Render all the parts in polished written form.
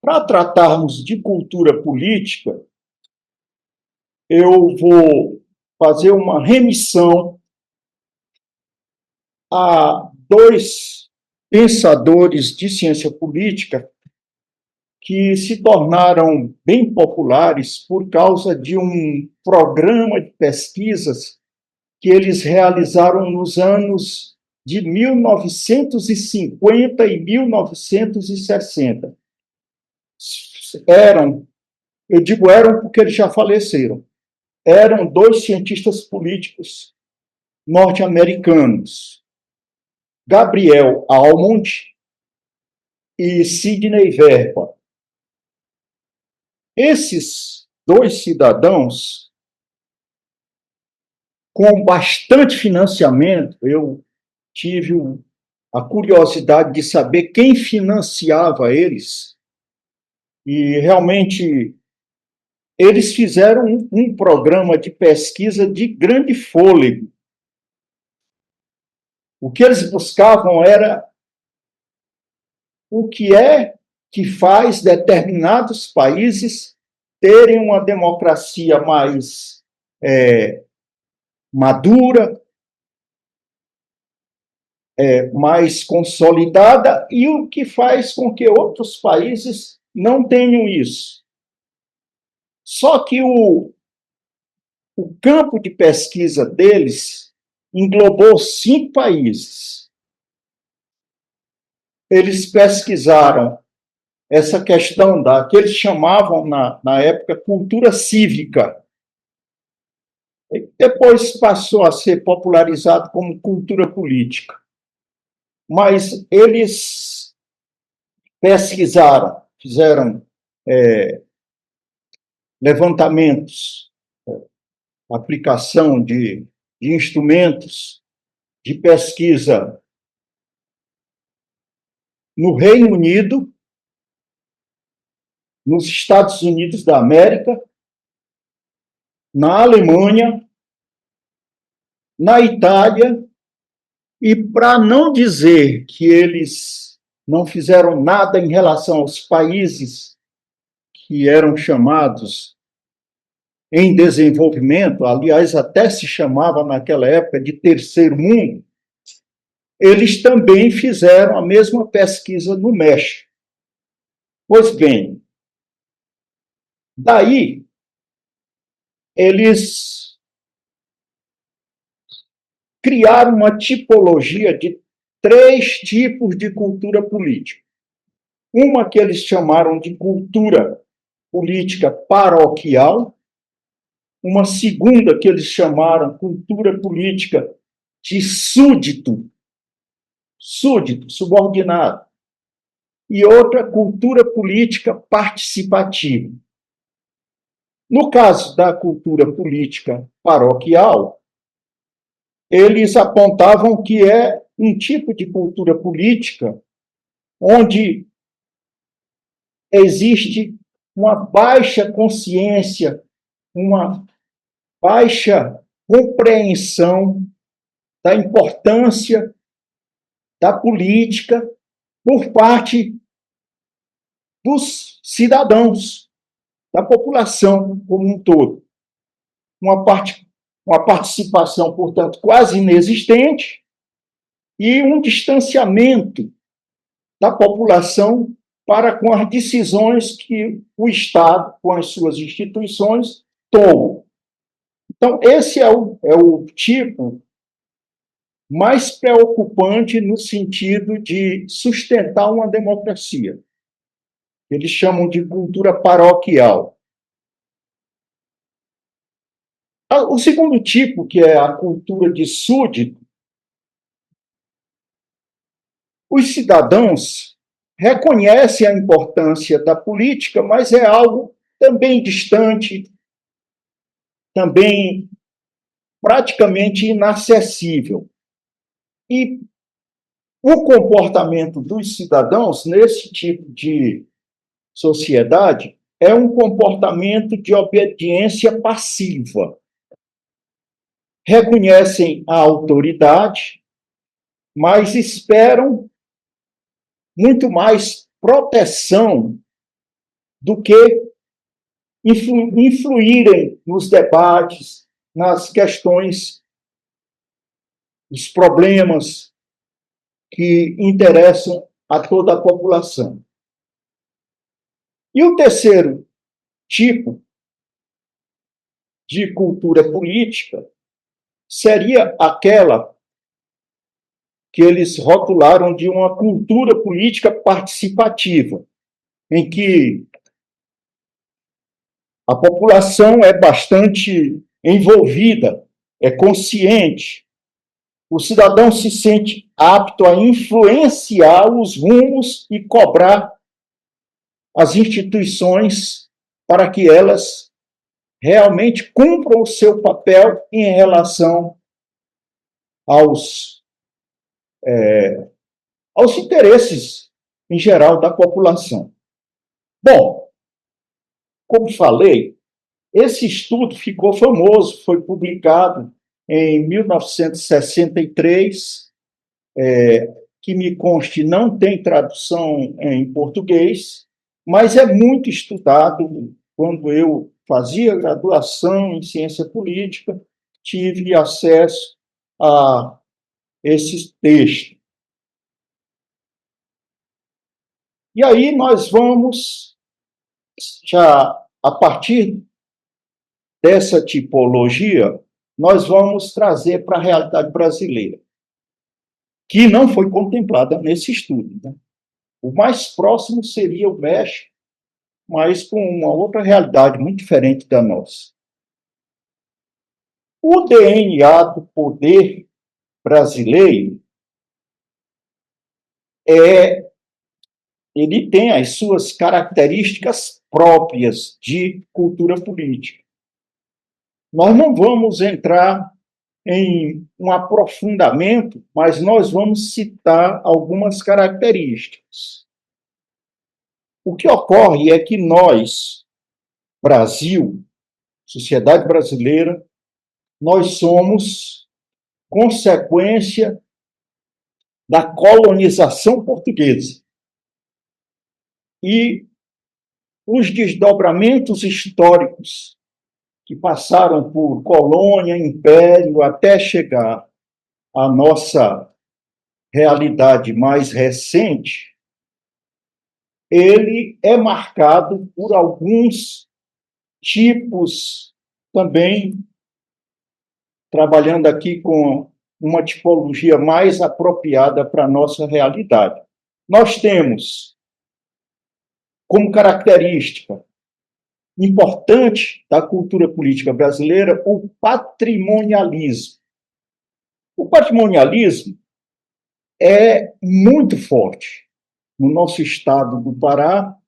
Para tratarmos de cultura política, eu vou fazer uma remissão a dois pensadores de ciência política que se tornaram bem populares por causa de um programa de pesquisas que eles realizaram nos anos de 1950 e 1960. Eu digo eram porque eles já faleceram, eram dois cientistas políticos norte-americanos, Gabriel Almond e Sidney Verba. Esses dois cidadãos, com bastante financiamento, eu tive a curiosidade de saber quem financiava eles, e realmente eles fizeram um programa de pesquisa de grande fôlego. O que eles buscavam era o que é que faz determinados países terem uma democracia mais madura, mais consolidada, e o que faz com que outros países não tenham isso. Só que o campo de pesquisa deles englobou 5 países. Eles pesquisaram essa questão que eles chamavam, na época, cultura cívica. Depois passou a ser popularizado como cultura política. Mas eles pesquisaram, fizeram levantamentos, aplicação de instrumentos de pesquisa no Reino Unido, nos Estados Unidos da América, na Alemanha, na Itália, e para não dizer que eles não fizeram nada em relação aos países que eram chamados em desenvolvimento, aliás, até se chamava naquela época de terceiro mundo, eles também fizeram a mesma pesquisa no México. Pois bem, daí eles criaram uma tipologia de 3 tipos de cultura política. Uma que eles chamaram de cultura política paroquial, uma segunda que eles chamaram cultura política de súdito, subordinado, e outra cultura política participativa. No caso da cultura política paroquial, eles apontavam que é um tipo de cultura política onde existe uma baixa consciência, uma baixa compreensão da importância da política por parte dos cidadãos, da população como um todo. Uma participação, portanto, quase inexistente e um distanciamento da população para com as decisões que o Estado, com as suas instituições, toma. Então, esse é o tipo mais preocupante no sentido de sustentar uma democracia. Eles chamam de cultura paroquial. O segundo tipo, que é a cultura de súdito, os cidadãos reconhecem a importância da política, mas é algo também distante, também praticamente inacessível. E o comportamento dos cidadãos nesse tipo de sociedade é um comportamento de obediência passiva. Reconhecem a autoridade, mas esperam muito mais proteção do que influírem nos debates, nas questões, os problemas que interessam a toda a população. E o terceiro tipo de cultura política seria aquela que eles rotularam de uma cultura política participativa, em que a população é bastante envolvida, é consciente, o cidadão se sente apto a influenciar os rumos e cobrar as instituições para que elas realmente cumpram o seu papel em relação aos, aos interesses em geral da população. Bom, como falei, esse estudo ficou famoso, foi publicado em 1963, que me conste não tem tradução em português, mas é muito estudado. Quando eu fazia graduação em ciência política, tive acesso a esse texto. E aí nós vamos, já a partir dessa tipologia, nós vamos trazer para a realidade brasileira, que não foi contemplada nesse estudo, né? O mais próximo seria o México, mas com uma outra realidade muito diferente da nossa. O DNA do poder brasileiro ele tem as suas características próprias de cultura política. Nós não vamos entrar em um aprofundamento, mas nós vamos citar algumas características. O que ocorre é que nós, Brasil, sociedade brasileira, nós somos consequência da colonização portuguesa. E os desdobramentos históricos que passaram por colônia, império, até chegar à nossa realidade mais recente, ele é marcado por alguns tipos, também trabalhando aqui com uma tipologia mais apropriada para a nossa realidade. Nós temos como característica importante da cultura política brasileira o patrimonialismo. O patrimonialismo é muito forte. No nosso estado do Pará,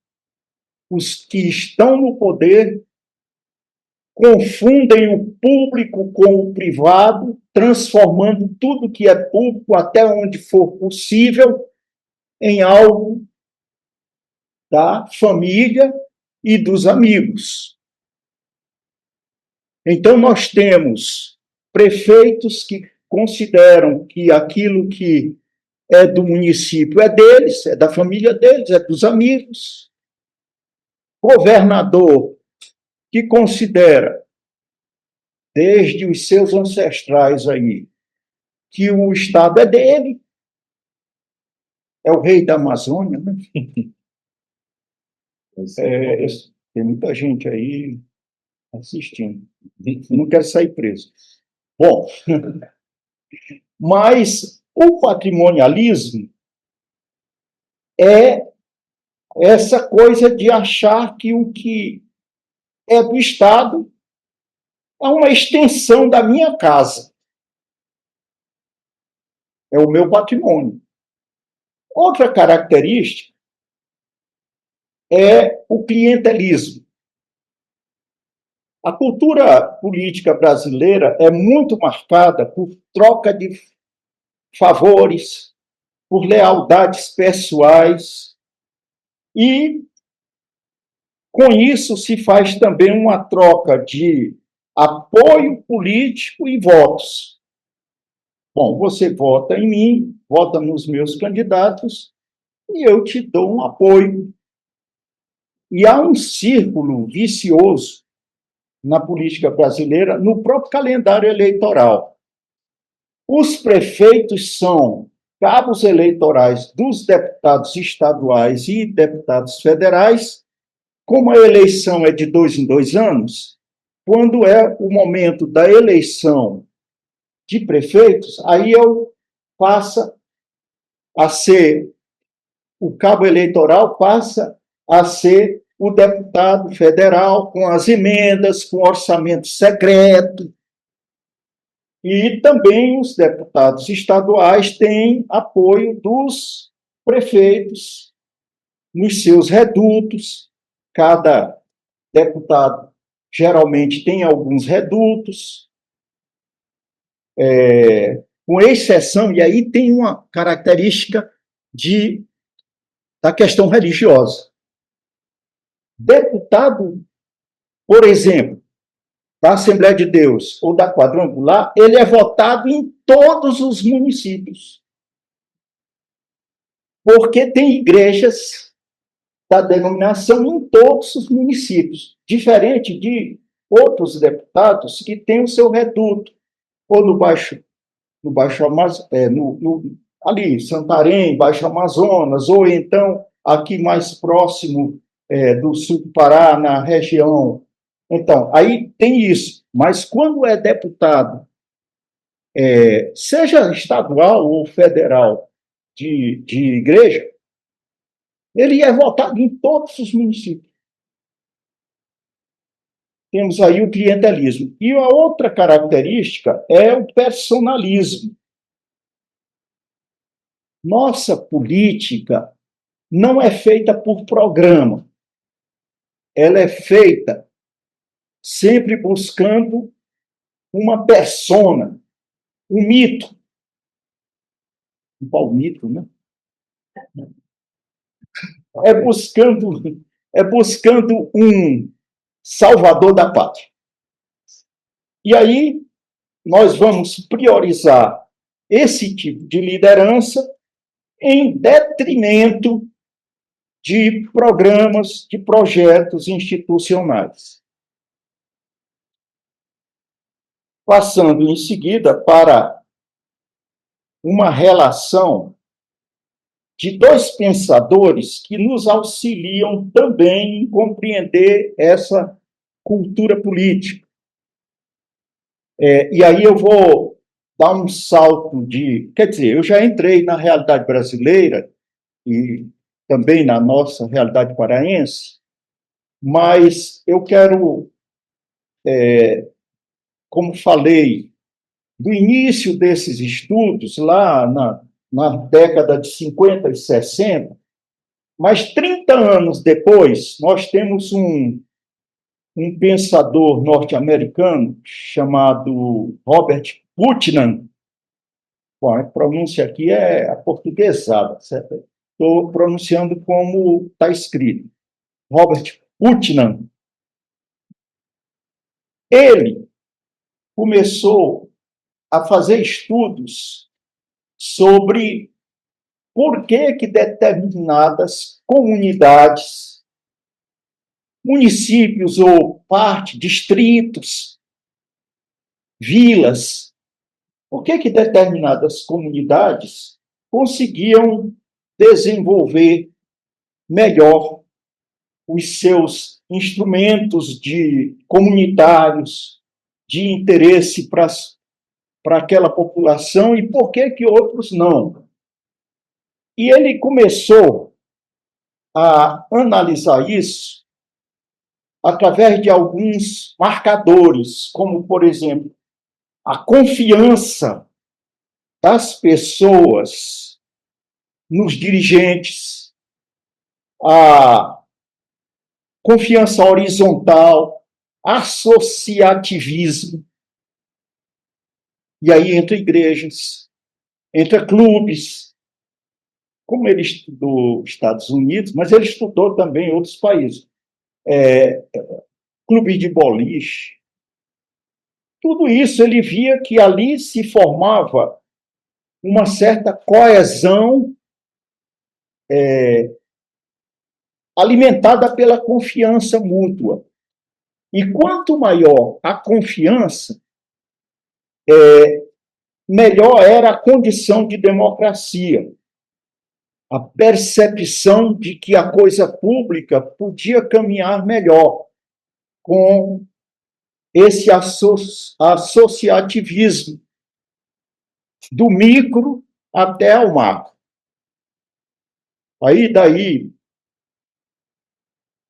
os que estão no poder confundem o público com o privado, transformando tudo que é público, até onde for possível, em algo da família e dos amigos. Então, nós temos prefeitos que consideram que aquilo que é do município é deles, é da família deles, é dos amigos. Governador que considera, desde os seus ancestrais aí, que o Estado é dele, é o rei da Amazônia, né? Tem muita gente aí assistindo. Não quero sair preso. Bom, mas o patrimonialismo é essa coisa de achar que o que é do Estado é uma extensão da minha casa. É o meu patrimônio. Outra característica é o clientelismo. A cultura política brasileira é muito marcada por troca de favores, por lealdades pessoais, e com isso se faz também uma troca de apoio político e votos. Bom, você vota em mim, vota nos meus candidatos, e eu te dou um apoio. E há um círculo vicioso na política brasileira, no próprio calendário eleitoral. Os prefeitos são cabos eleitorais dos deputados estaduais e deputados federais. Como a eleição é de 2 em 2 anos, quando é o momento da eleição de prefeitos, aí passa a ser, o cabo eleitoral passa a ser o deputado federal com as emendas, com orçamento secreto, e também os deputados estaduais têm apoio dos prefeitos nos seus redutos. Cada deputado geralmente tem alguns redutos, com exceção, e aí tem uma característica da questão religiosa. Deputado, por exemplo, da Assembleia de Deus ou da Quadrangular, ele é votado em todos os municípios. Porque tem igrejas da denominação em todos os municípios, diferente de outros deputados que têm o seu reduto, ou no Baixo Amazonas, ali, Santarém, Baixo Amazonas, ou então aqui mais próximo do sul do Pará, na região. Então, aí tem isso. Mas quando é deputado, seja estadual ou federal, de igreja, ele é votado em todos os municípios. Temos aí o clientelismo. E a outra característica é o personalismo. Nossa política não é feita por programa. Ela é feita sempre buscando uma persona, um mito. Um palmito, né? É buscando um salvador da pátria. E aí nós vamos priorizar esse tipo de liderança em detrimento de programas, de projetos institucionais. Passando em seguida para uma relação de dois pensadores que nos auxiliam também em compreender essa cultura política. E aí eu vou dar um salto quer dizer, eu já entrei na realidade brasileira e também na nossa realidade paraense, mas eu quero, como falei, do início desses estudos, lá na década de 50 e 60, mas 30 anos depois, nós temos um pensador norte-americano chamado Robert Putnam. Bom, a pronúncia aqui é aportuguesada, certo? Estou pronunciando como está escrito. Robert Putnam. Ele começou a fazer estudos sobre por que determinadas comunidades, municípios ou distritos, vilas, por que determinadas comunidades conseguiam desenvolver melhor os seus instrumentos comunitários de interesse para aquela população e por que outros não. E ele começou a analisar isso através de alguns marcadores, como, por exemplo, a confiança das pessoas nos dirigentes, a confiança horizontal, associativismo. E aí entra igrejas, entra clubes. Como ele estudou Estados Unidos, mas ele estudou também outros países. Clube de boliche. Tudo isso ele via que ali se formava uma certa coesão alimentada pela confiança mútua. E quanto maior a confiança, melhor era a condição de democracia, a percepção de que a coisa pública podia caminhar melhor com esse associativismo do micro até ao macro. Aí, daí,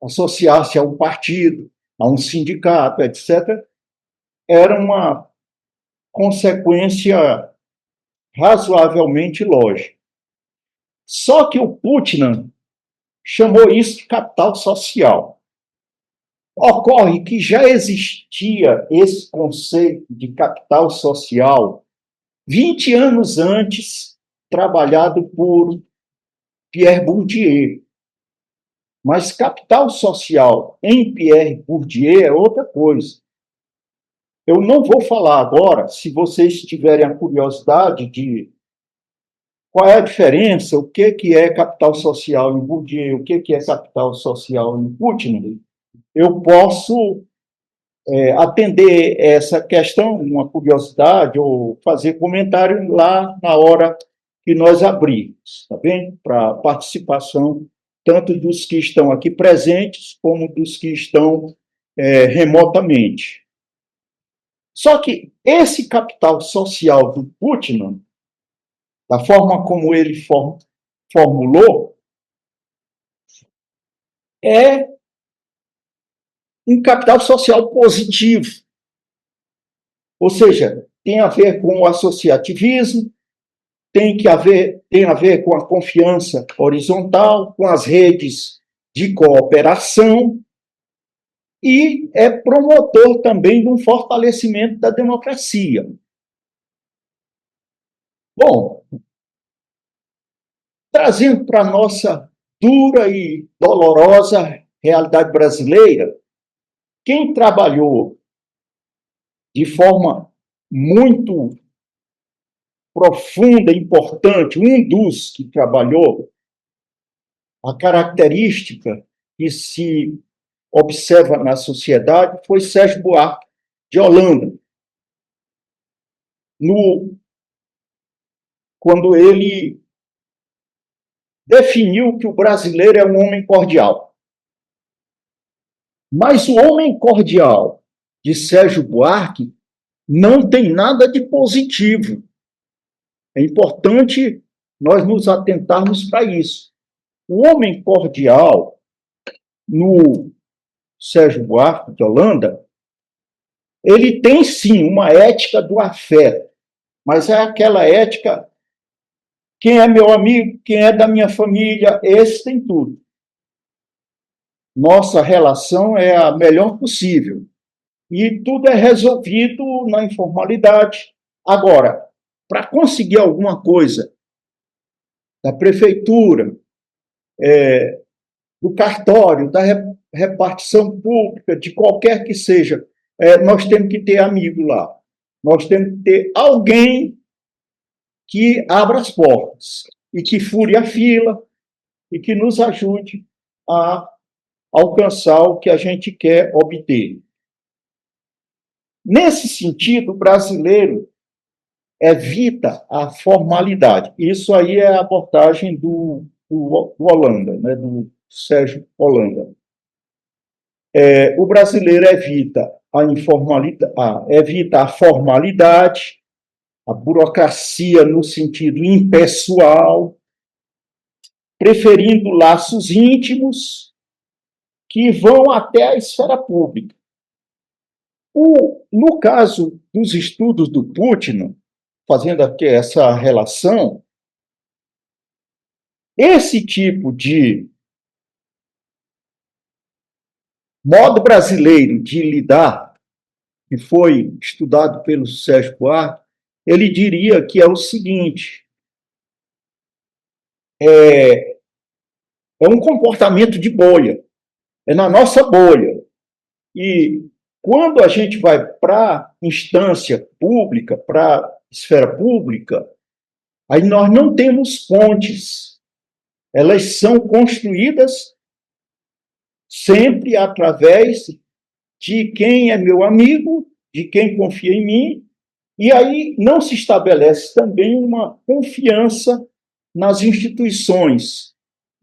associar-se a um partido, a um sindicato, etc., era uma consequência razoavelmente lógica. Só que o Putnam chamou isso de capital social. Ocorre que já existia esse conceito de capital social 20 anos antes, trabalhado por Pierre Bourdieu. Mas capital social em Pierre Bourdieu é outra coisa. Eu não vou falar agora, se vocês tiverem a curiosidade de qual é a diferença, o que é capital social em Bourdieu, o que é capital social em Putnam, eu posso atender essa questão, uma curiosidade, ou fazer comentário lá na hora que nós abrimos, tá bem? Para participação tanto dos que estão aqui presentes, como dos que estão remotamente. Só que esse capital social do Putnam, da forma como ele formulou, é um capital social positivo. Ou seja, tem a ver com o associativismo, tem a ver com a confiança horizontal, com as redes de cooperação, e é promotor também de um fortalecimento da democracia. Bom, trazendo para a nossa dura e dolorosa realidade brasileira, quem trabalhou de forma muito profunda e importante, um dos que trabalhou, a característica que se observa na sociedade foi Sérgio Buarque de Holanda, quando ele definiu que o brasileiro é um homem cordial. Mas o homem cordial de Sérgio Buarque não tem nada de positivo. É importante nós nos atentarmos para isso. O homem cordial, no Sérgio Buarque de Holanda, ele tem sim uma ética do afeto, mas é aquela ética: quem é meu amigo, quem é da minha família, esse tem tudo. Nossa relação é a melhor possível. E tudo é resolvido na informalidade. Agora, para conseguir alguma coisa da prefeitura, do cartório, da repartição pública, de qualquer que seja, nós temos que ter amigo lá. Nós temos que ter alguém que abra as portas e que fure a fila e que nos ajude a alcançar o que a gente quer obter. Nesse sentido, o brasileiro evita a formalidade. Isso aí é a abordagem do Holanda, né, do Sérgio Holanda. O brasileiro evita a informalidade, evita a formalidade, a burocracia no sentido impessoal, preferindo laços íntimos que vão até a esfera pública. No caso dos estudos do Putnam, fazendo aqui essa relação, esse tipo de modo brasileiro de lidar, que foi estudado pelo Sérgio Buarque, ele diria que é o seguinte: é um comportamento de bolha, é na nossa bolha. E quando a gente vai para a instância pública, para a esfera pública, aí nós não temos pontes. Elas são construídas sempre através de quem é meu amigo, de quem confia em mim, e aí não se estabelece também uma confiança nas instituições.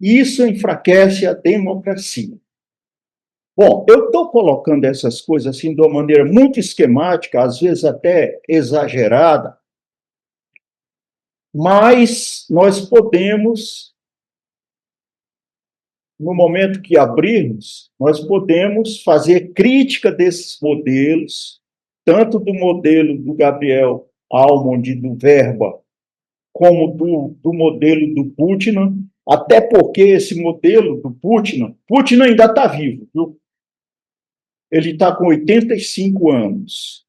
Isso enfraquece a democracia. Bom, eu estou colocando essas coisas assim de uma maneira muito esquemática, às vezes até exagerada, mas nós podemos, no momento que abrirmos, nós podemos fazer crítica desses modelos, tanto do modelo do Gabriel Almond e do Verba, como do modelo do Putin, até porque esse modelo do Putin ainda está vivo, viu? Ele está com 85 anos.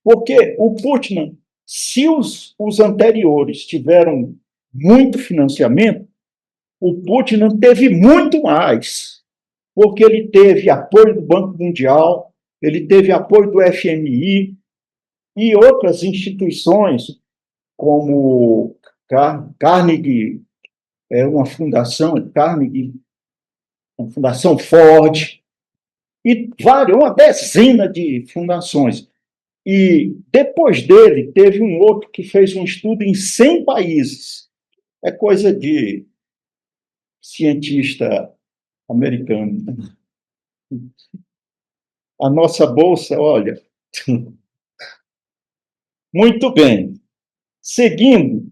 Porque o Putin, se os anteriores tiveram muito financiamento, o Putin teve muito mais, porque ele teve apoio do Banco Mundial, ele teve apoio do FMI e outras instituições, como Carnegie, uma fundação, Carnegie, uma fundação Ford, e uma dezena de fundações. E depois dele, teve um outro que fez um estudo em 100 países. É coisa de cientista americano. A nossa bolsa, olha. Muito bem. Seguindo,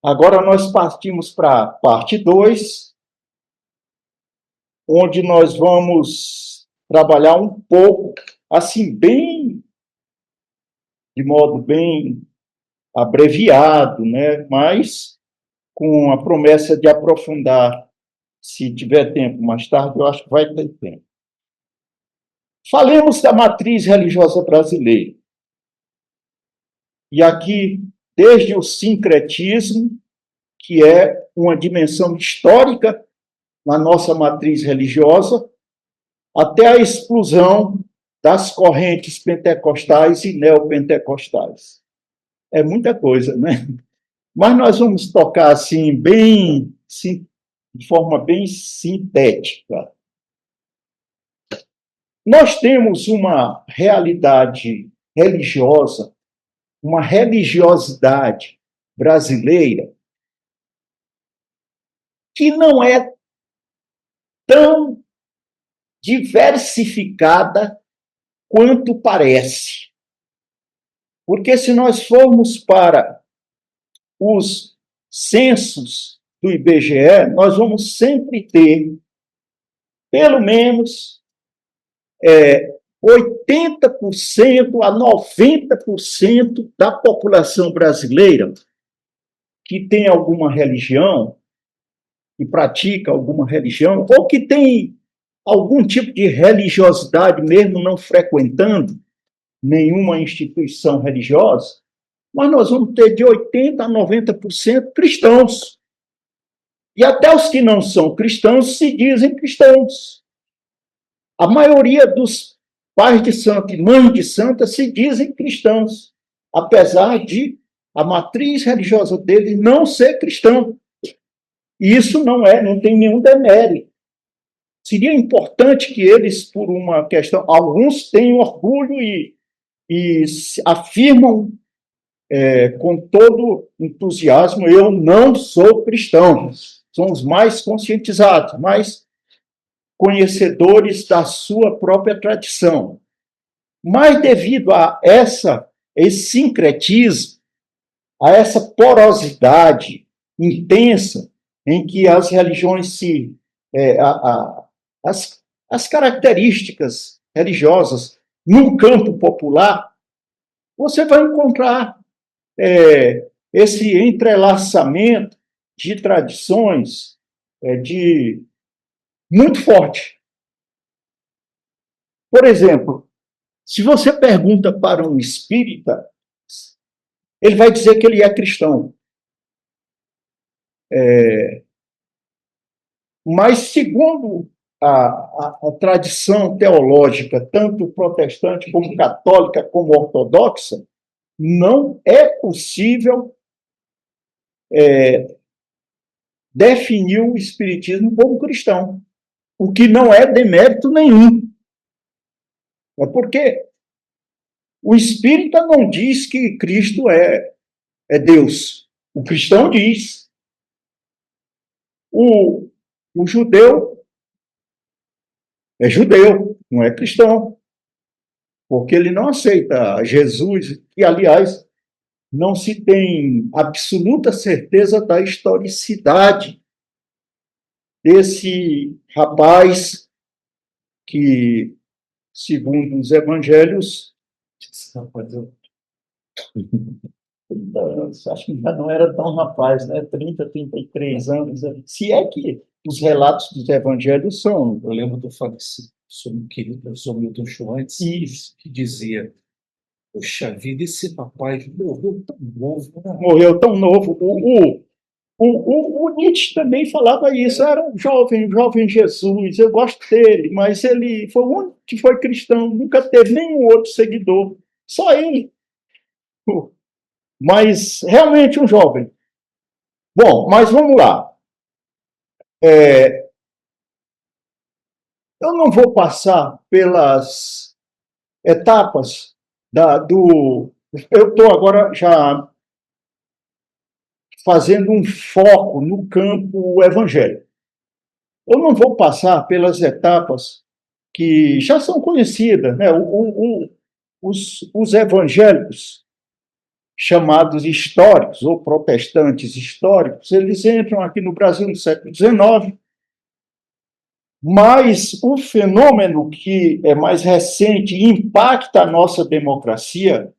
agora nós partimos para a parte 2, onde nós vamos trabalhar um pouco, assim, de modo bem abreviado, né? Mas com a promessa de aprofundar, se tiver tempo mais tarde, eu acho que vai ter tempo. Falemos da matriz religiosa brasileira. E aqui, desde o sincretismo, que é uma dimensão histórica na nossa matriz religiosa, até a explosão das correntes pentecostais e neopentecostais. É muita coisa, né? Mas nós vamos tocar assim, de forma bem sintética. Nós temos uma realidade religiosa, uma religiosidade brasileira que não é tão diversificada quanto parece. Porque se nós formos para os censos do IBGE, nós vamos sempre ter, pelo menos, 80% a 90% da população brasileira que tem alguma religião, que pratica alguma religião, ou que tem algum tipo de religiosidade, mesmo não frequentando nenhuma instituição religiosa, mas nós vamos ter de 80% a 90% cristãos. E até os que não são cristãos se dizem cristãos. A maioria dos pais de santo e mães de santa se dizem cristãos, apesar de a matriz religiosa deles não ser cristã. E isso não tem nenhum demérito. Seria importante que eles, por uma questão, alguns têm orgulho e afirmam com todo entusiasmo: eu não sou cristão. São os mais conscientizados, mais conhecedores da sua própria tradição. Mas devido a esse sincretismo, a essa porosidade intensa em que as religiões as características religiosas no campo popular, você vai encontrar esse entrelaçamento de tradições muito forte. Por exemplo, se você pergunta para um espírita, ele vai dizer que ele é cristão. Mas, segundo a tradição teológica, tanto protestante como católica como ortodoxa, não é possível definiu o espiritismo como cristão, o que não é demérito nenhum. É porque o espírita não diz que Cristo é Deus. O cristão diz. O judeu é judeu, não é cristão, porque ele não aceita Jesus, e, aliás, não se tem absoluta certeza da historicidade desse rapaz que, segundo os evangelhos, acho que já não era tão rapaz, né? 33 anos. Se é que os relatos dos evangelhos são. Eu lembro do falecido sobre o querido professor Milton Schwantz, que dizia: poxa vida, esse rapaz morreu tão novo. Né? Morreu tão novo. O Nietzsche também falava isso, era um jovem Jesus, eu gosto dele, mas ele foi o único que foi cristão, nunca teve nenhum outro seguidor, só ele. Mas realmente um jovem. Bom, mas vamos lá. Eu não vou passar pelas etapas do. Eu estou agora já fazendo um foco no campo evangélico. Eu não vou passar pelas etapas que já são conhecidas, né? Os evangélicos chamados históricos ou protestantes históricos, eles entram aqui no Brasil no século XIX, mas o fenômeno que é mais recente e impacta a nossa democracia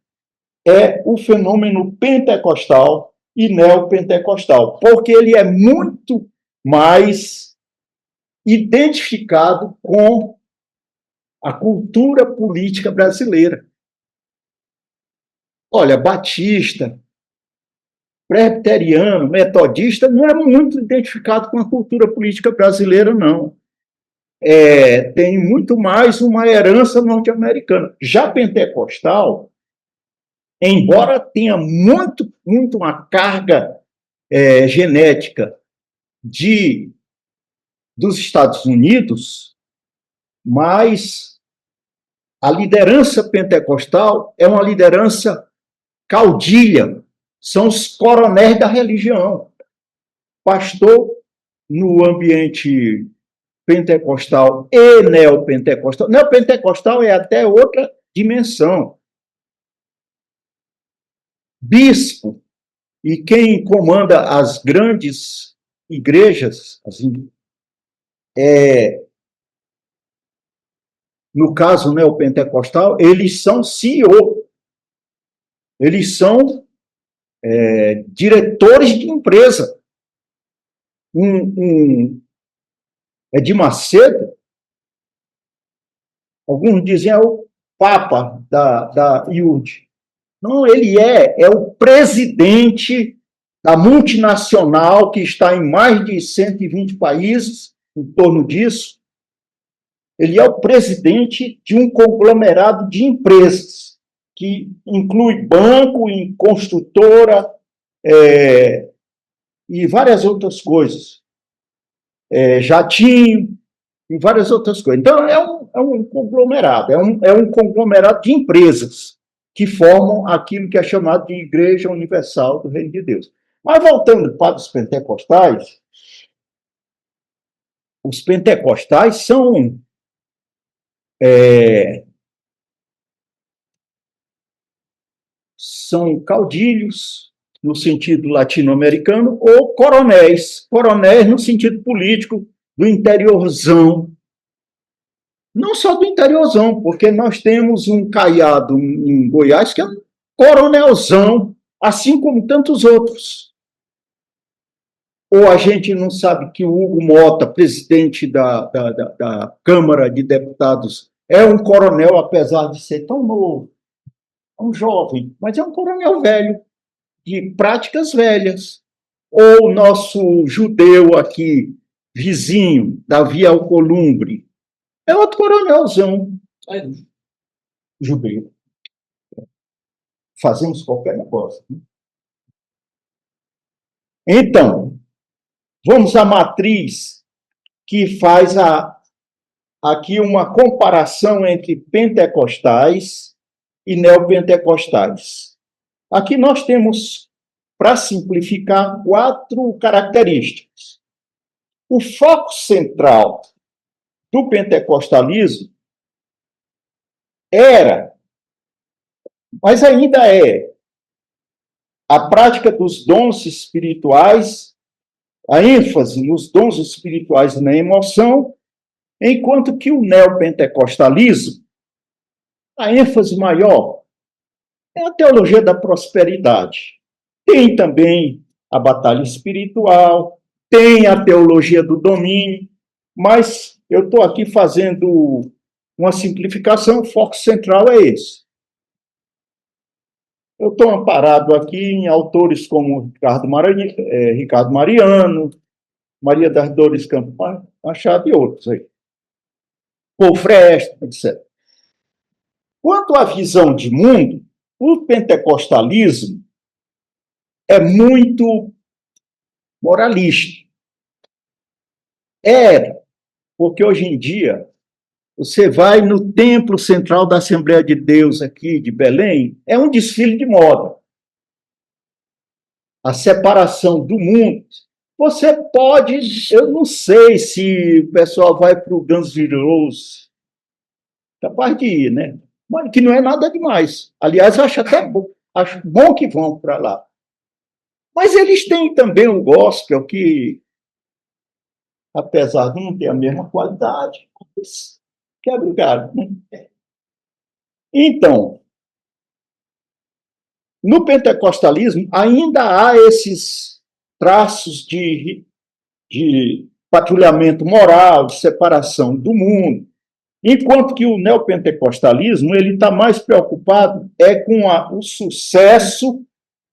é o fenômeno pentecostal e neopentecostal, porque ele é muito mais identificado com a cultura política brasileira. Olha, batista, presbiteriano, metodista, não é muito identificado com a cultura política brasileira, não. Tem muito mais uma herança norte-americana. Já pentecostal, embora tenha muito uma carga genética dos Estados Unidos, mas a liderança pentecostal é uma liderança caudilha, são os coronéis da religião. Pastor no ambiente pentecostal e neopentecostal. Neopentecostal é até outra dimensão. Bispo e quem comanda as grandes igrejas, no caso neopentecostal, eles são CEO, eles são diretores de empresa. De Macedo, alguns dizem é o Papa da IUD. Não, ele é o presidente da multinacional que está em mais de 120 países, em torno disso. Ele é o presidente de um conglomerado de empresas, que inclui banco, construtora e várias outras coisas. Jatinho e várias outras coisas. Então, é um conglomerado, é um conglomerado de empresas que formam aquilo que é chamado de Igreja Universal do Reino de Deus. Mas voltando para os pentecostais são caudilhos, no sentido latino-americano, ou coronéis no sentido político, do interiorzão. Não só do interiorzão, porque nós temos um caiado em Goiás que é um coronelzão, assim como tantos outros. Ou a gente não sabe que o Hugo Mota, presidente da Câmara de Deputados, é um coronel, apesar de ser tão novo, um jovem, mas é um coronel velho, de práticas velhas. Ou o nosso judeu aqui, vizinho, Davi Alcolumbre, é outro coronelzão, judeu. Fazemos qualquer negócio. Então, vamos à matriz que faz aqui uma comparação entre pentecostais e neopentecostais. Aqui nós temos, para simplificar, 4 características. O foco central do pentecostalismo era, mas ainda é, a prática dos dons espirituais, a ênfase nos dons espirituais e na emoção, enquanto que o neopentecostalismo, a ênfase maior é a teologia da prosperidade. Tem também a batalha espiritual, tem a teologia do domínio, mas eu estou aqui fazendo uma simplificação, o foco central é esse. Eu estou amparado aqui em autores como Ricardo Mariano, Maria das Dores Campos Machado e outros aí. Paul Fresta, etc. Quanto à visão de mundo, o pentecostalismo é muito moralista. Era, porque hoje em dia você vai no templo central da Assembleia de Deus aqui de Belém, é um desfile de moda. A separação do mundo. Você pode, eu não sei se o pessoal vai para o Guns N' Roses, capaz de ir, né? Mas que não é nada demais. Aliás, eu acho até bom, acho bom que vão para lá. Mas eles têm também o gospel que, apesar de não ter a mesma qualidade, quebra o galho, né? Então, no pentecostalismo ainda há esses traços de patrulhamento moral, de separação do mundo, enquanto que o neopentecostalismo ele está mais preocupado com o sucesso,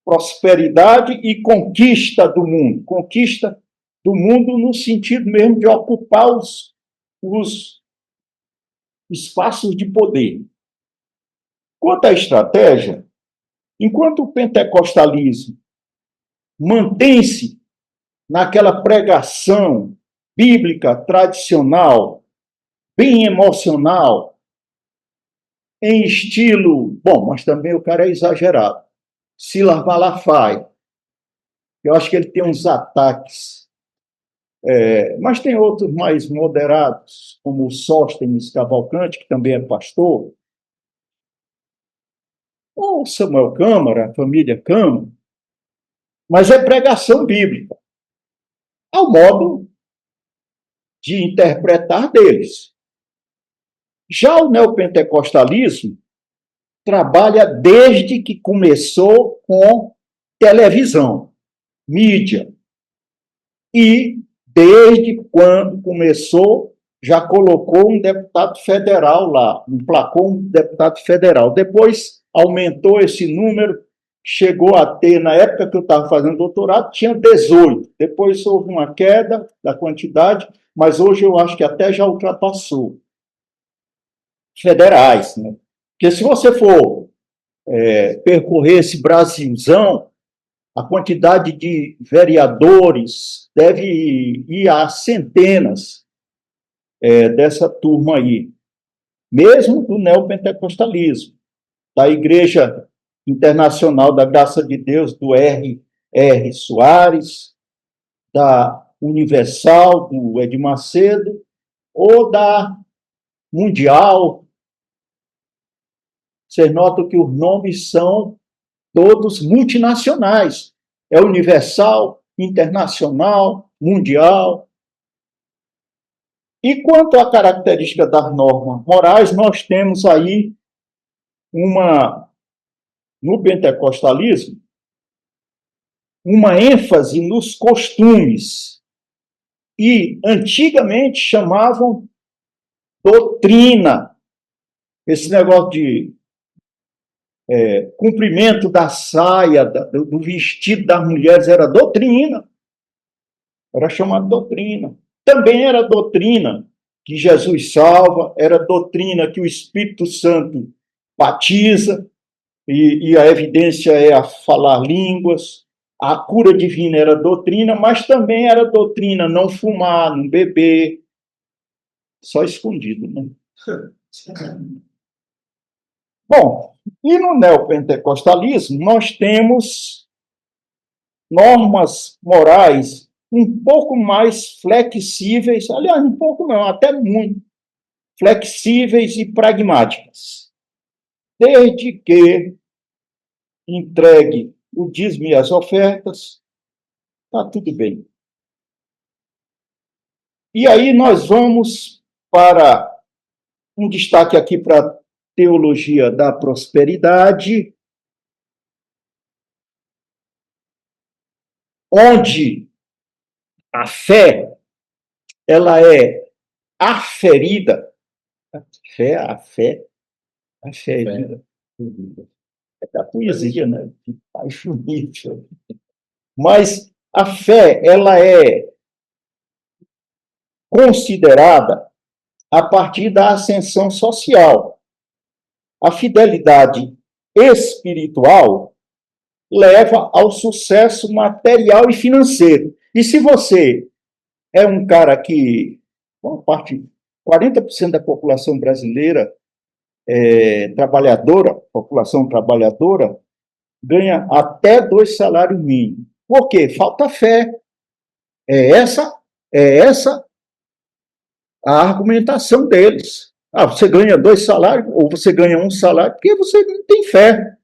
prosperidade e conquista do mundo no sentido mesmo de ocupar os espaços de poder. Quanto à estratégia, enquanto o pentecostalismo mantém-se naquela pregação bíblica tradicional, bem emocional, em estilo, bom, mas também o cara é exagerado, Silas Malafaia. Eu acho que ele tem uns ataques, mas tem outros mais moderados, como o Sóstenes Cavalcante, que também é pastor, ou Samuel Câmara, a família Câmara, mas é pregação bíblica, ao modo de interpretar deles. Já o neopentecostalismo trabalha desde que começou com televisão, mídia, e desde quando começou, já colocou um deputado federal lá, emplacou um deputado federal. Depois aumentou esse número, chegou a ter, na época que eu estava fazendo doutorado, tinha 18. Depois houve uma queda da quantidade, mas hoje eu acho que até já ultrapassou. Federais, né? Porque se você for percorrer esse Brasilzão, a quantidade de vereadores deve ir a centenas dessa turma aí, mesmo do neopentecostalismo, da Igreja Internacional da Graça de Deus, do R. Soares, da Universal, do Edir Macedo, ou da Mundial. Vocês notam que os nomes são todos multinacionais. É Universal, Internacional, Mundial. E quanto à característica das normas morais, nós temos aí no pentecostalismo, uma ênfase nos costumes. E antigamente chamavam doutrina. Esse negócio de cumprimento da saia, do vestido das mulheres, era doutrina. Era chamado doutrina. Também era doutrina que Jesus salva, era doutrina que o Espírito Santo batiza, e a evidência é a falar línguas. a cura divina era doutrina, mas também era doutrina não fumar, não beber, só escondido, né? Bom, e no neopentecostalismo nós temos normas morais um pouco mais flexíveis, aliás, um pouco não, até muito flexíveis e pragmáticas. Desde que entregue o dízimo e as ofertas, está tudo bem. E aí nós vamos para um destaque aqui para a teologia da prosperidade, onde a fé ela é aferida, a fé é vida. É da poesia, né? De baixo nível. Mas a fé ela é considerada a partir da ascensão social. A fidelidade espiritual leva ao sucesso material e financeiro. E se você é um cara que, uma parte, 40% da população brasileira trabalhadora, população trabalhadora, ganha até 2 salários mínimos. Por quê? Falta fé. É essa a argumentação deles. Você ganha 2 salários, ou você ganha 1 salário, porque você não tem fé.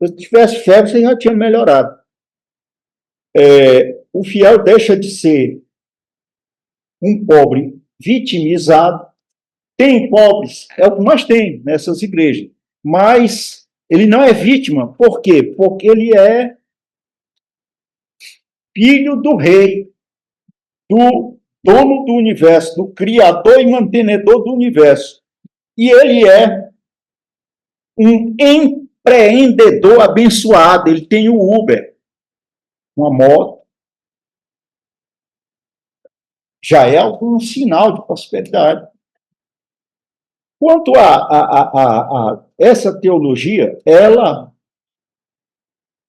Se tivesse fé, você já tinha melhorado. O fiel deixa de ser um pobre vitimizado. Tem pobres, é o que mais tem nessas igrejas, mas ele não é vítima. Por quê? Porque ele é filho do rei, do dono do universo, do criador e mantenedor do universo. E ele é um empreendedor abençoado. Ele tem o Uber, uma moto. Já é algum sinal de prosperidade. Quanto a essa teologia, ela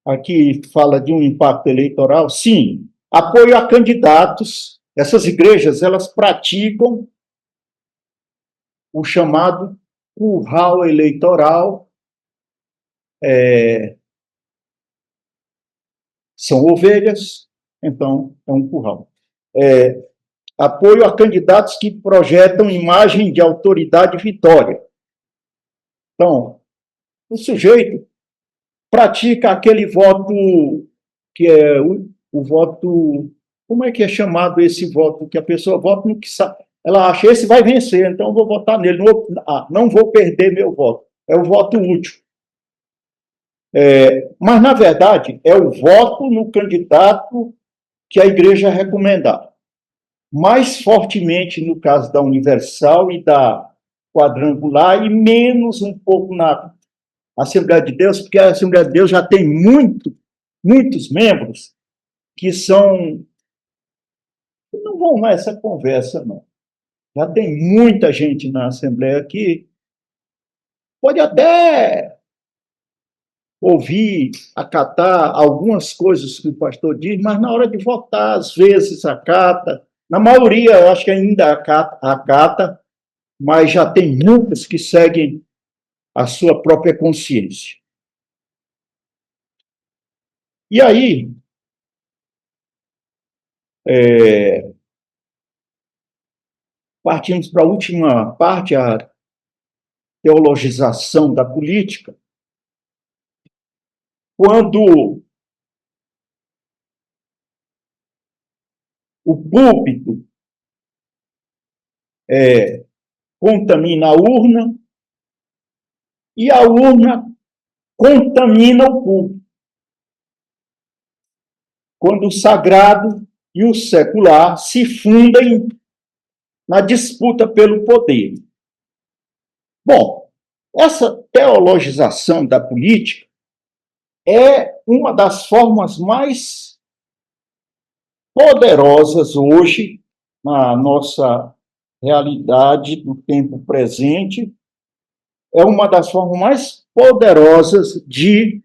aqui fala de um impacto eleitoral, sim, apoio a candidatos. Essas igrejas, elas praticam o chamado curral eleitoral. São ovelhas, então é um curral. Apoio a candidatos que projetam imagem de autoridade e vitória. Então, o sujeito pratica aquele voto que é o voto... Como é que é chamado esse voto? Que a pessoa vota no que sabe. Ela acha, esse vai vencer, então eu vou votar nele. Não vou perder meu voto. É o voto útil. Mas, na verdade, é o voto no candidato que a igreja recomendar. Mais fortemente no caso da Universal e da Quadrangular, e menos um pouco na Assembleia de Deus, porque a Assembleia de Deus já tem muitos membros que não vão nessa conversa, não. Já tem muita gente na Assembleia que pode até ouvir, acatar algumas coisas que o pastor diz, mas na hora de votar, às vezes acata. Na maioria, eu acho que ainda acata, mas já tem muitas que seguem a sua própria consciência. E aí, partimos para a última parte, a teologização da política, quando o púlpito contamina a urna e a urna contamina o púlpito. Quando o sagrado e o secular se fundem na disputa pelo poder. Bom, essa teologização da política é uma das formas mais poderosas hoje na nossa realidade do tempo presente, é uma das formas mais poderosas de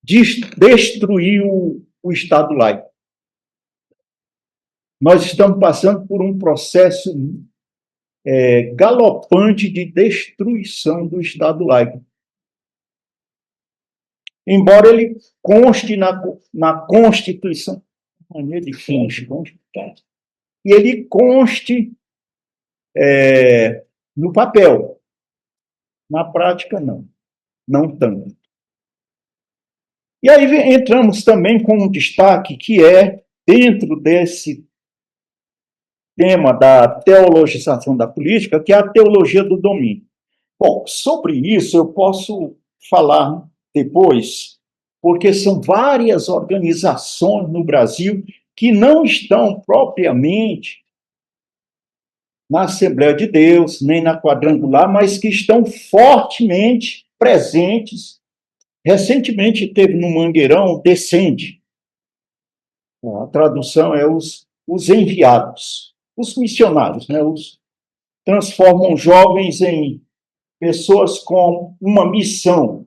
destruir o Estado laico. Nós estamos passando por um processo galopante de destruição do Estado laico. Embora ele conste na Constituição, maneira de finge, e ele conste no papel. Na prática, não tanto. E aí entramos também com um destaque que é, dentro desse tema da teologização da política, que é a teologia do domínio. Bom, sobre isso eu posso falar depois, porque são várias organizações no Brasil que não estão propriamente na Assembleia de Deus, nem na Quadrangular, mas que estão fortemente presentes. Recentemente teve no Mangueirão Descende. A tradução é os enviados, os missionários, né? Transformam jovens em pessoas com uma missão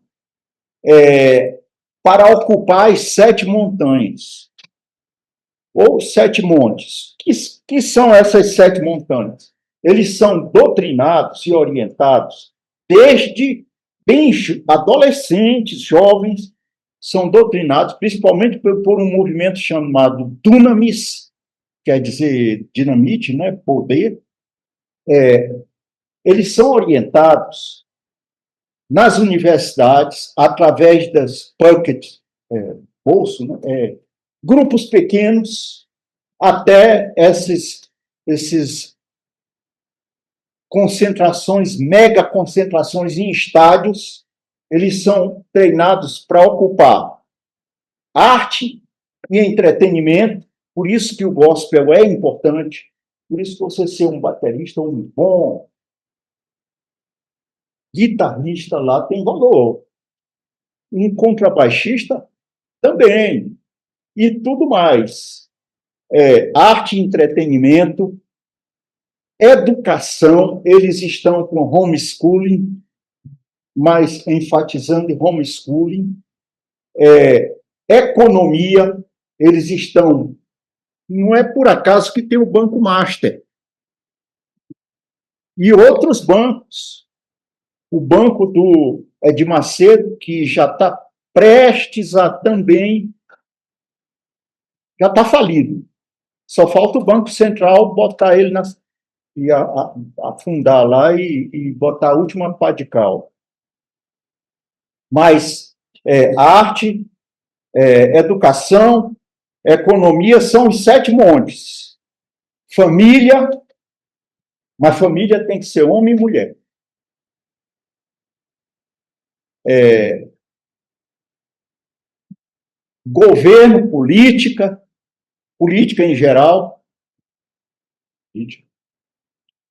para ocupar as 7 montanhas, ou 7 montes. Que são essas 7 montanhas? Eles são doutrinados e orientados desde bem adolescentes, jovens, são doutrinados principalmente por um movimento chamado Dunamis, quer dizer dinamite, né? Poder. Eles são orientados nas universidades, através das pocket bolso, né? Grupos pequenos, até esses concentrações, mega concentrações em estádios, eles são treinados para ocupar arte e entretenimento, por isso que o gospel é importante, por isso que você ser um baterista, um bom guitarrista lá tem valor. Um contrabaixista também. E tudo mais. Arte e entretenimento, educação, eles estão com homeschooling, mas enfatizando em homeschooling. Economia, eles estão... Não é por acaso que tem o Banco Master. E outros bancos. O banco do Edir Macedo, que já está prestes a também... Já está falido. Só falta o Banco Central botar ele e afundar lá e botar a última pá de cal. Mas arte, educação, economia são os 7 montes. Família, mas família tem que ser homem e mulher. Governo, política em geral,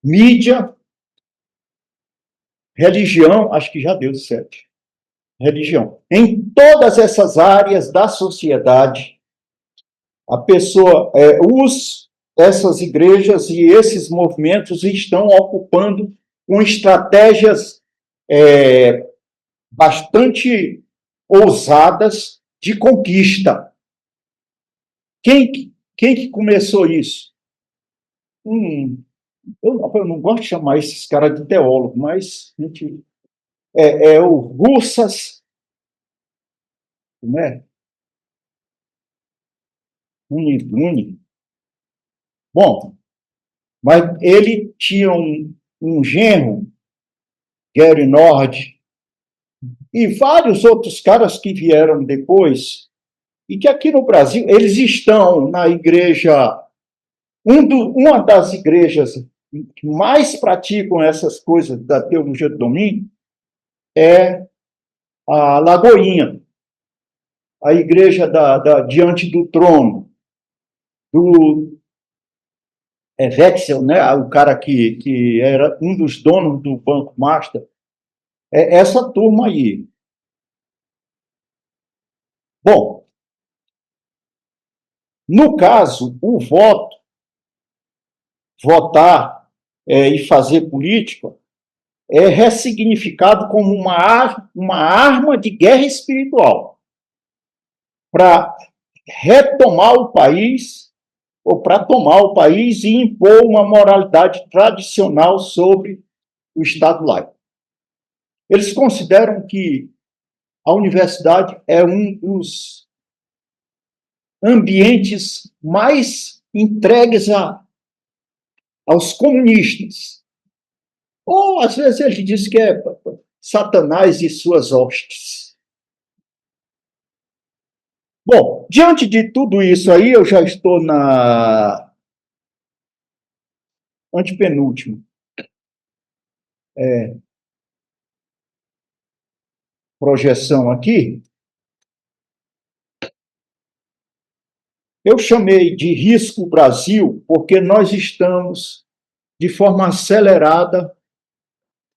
mídia, religião, acho que já deu 7. Religião. Em todas essas áreas da sociedade, a pessoa, essas igrejas e esses movimentos estão ocupando com estratégias bastante ousadas de conquista. Quem que começou isso? Eu não gosto de chamar esses caras de teólogo, mas o Russas, né? Unigune. Bom, mas ele tinha um genro, Gary Nord, e vários outros caras que vieram depois, e que aqui no Brasil, eles estão na igreja, uma das igrejas que mais praticam essas coisas da teologia do domínio é a Lagoinha, a igreja diante do trono, do Wetzel, né? O cara que era um dos donos do Banco Master, essa turma aí. Bom, no caso, o votar e fazer política é ressignificado como uma arma de guerra espiritual. para retomar o país, ou para tomar o país e impor uma moralidade tradicional sobre o Estado laico. Eles consideram que a universidade é um dos ambientes mais entregues aos comunistas. Ou, às vezes, ele diz que é Satanás e suas hostes. Bom, diante de tudo isso aí, eu já estou na antepenúltima projeção aqui. Eu chamei de risco Brasil porque nós estamos, de forma acelerada,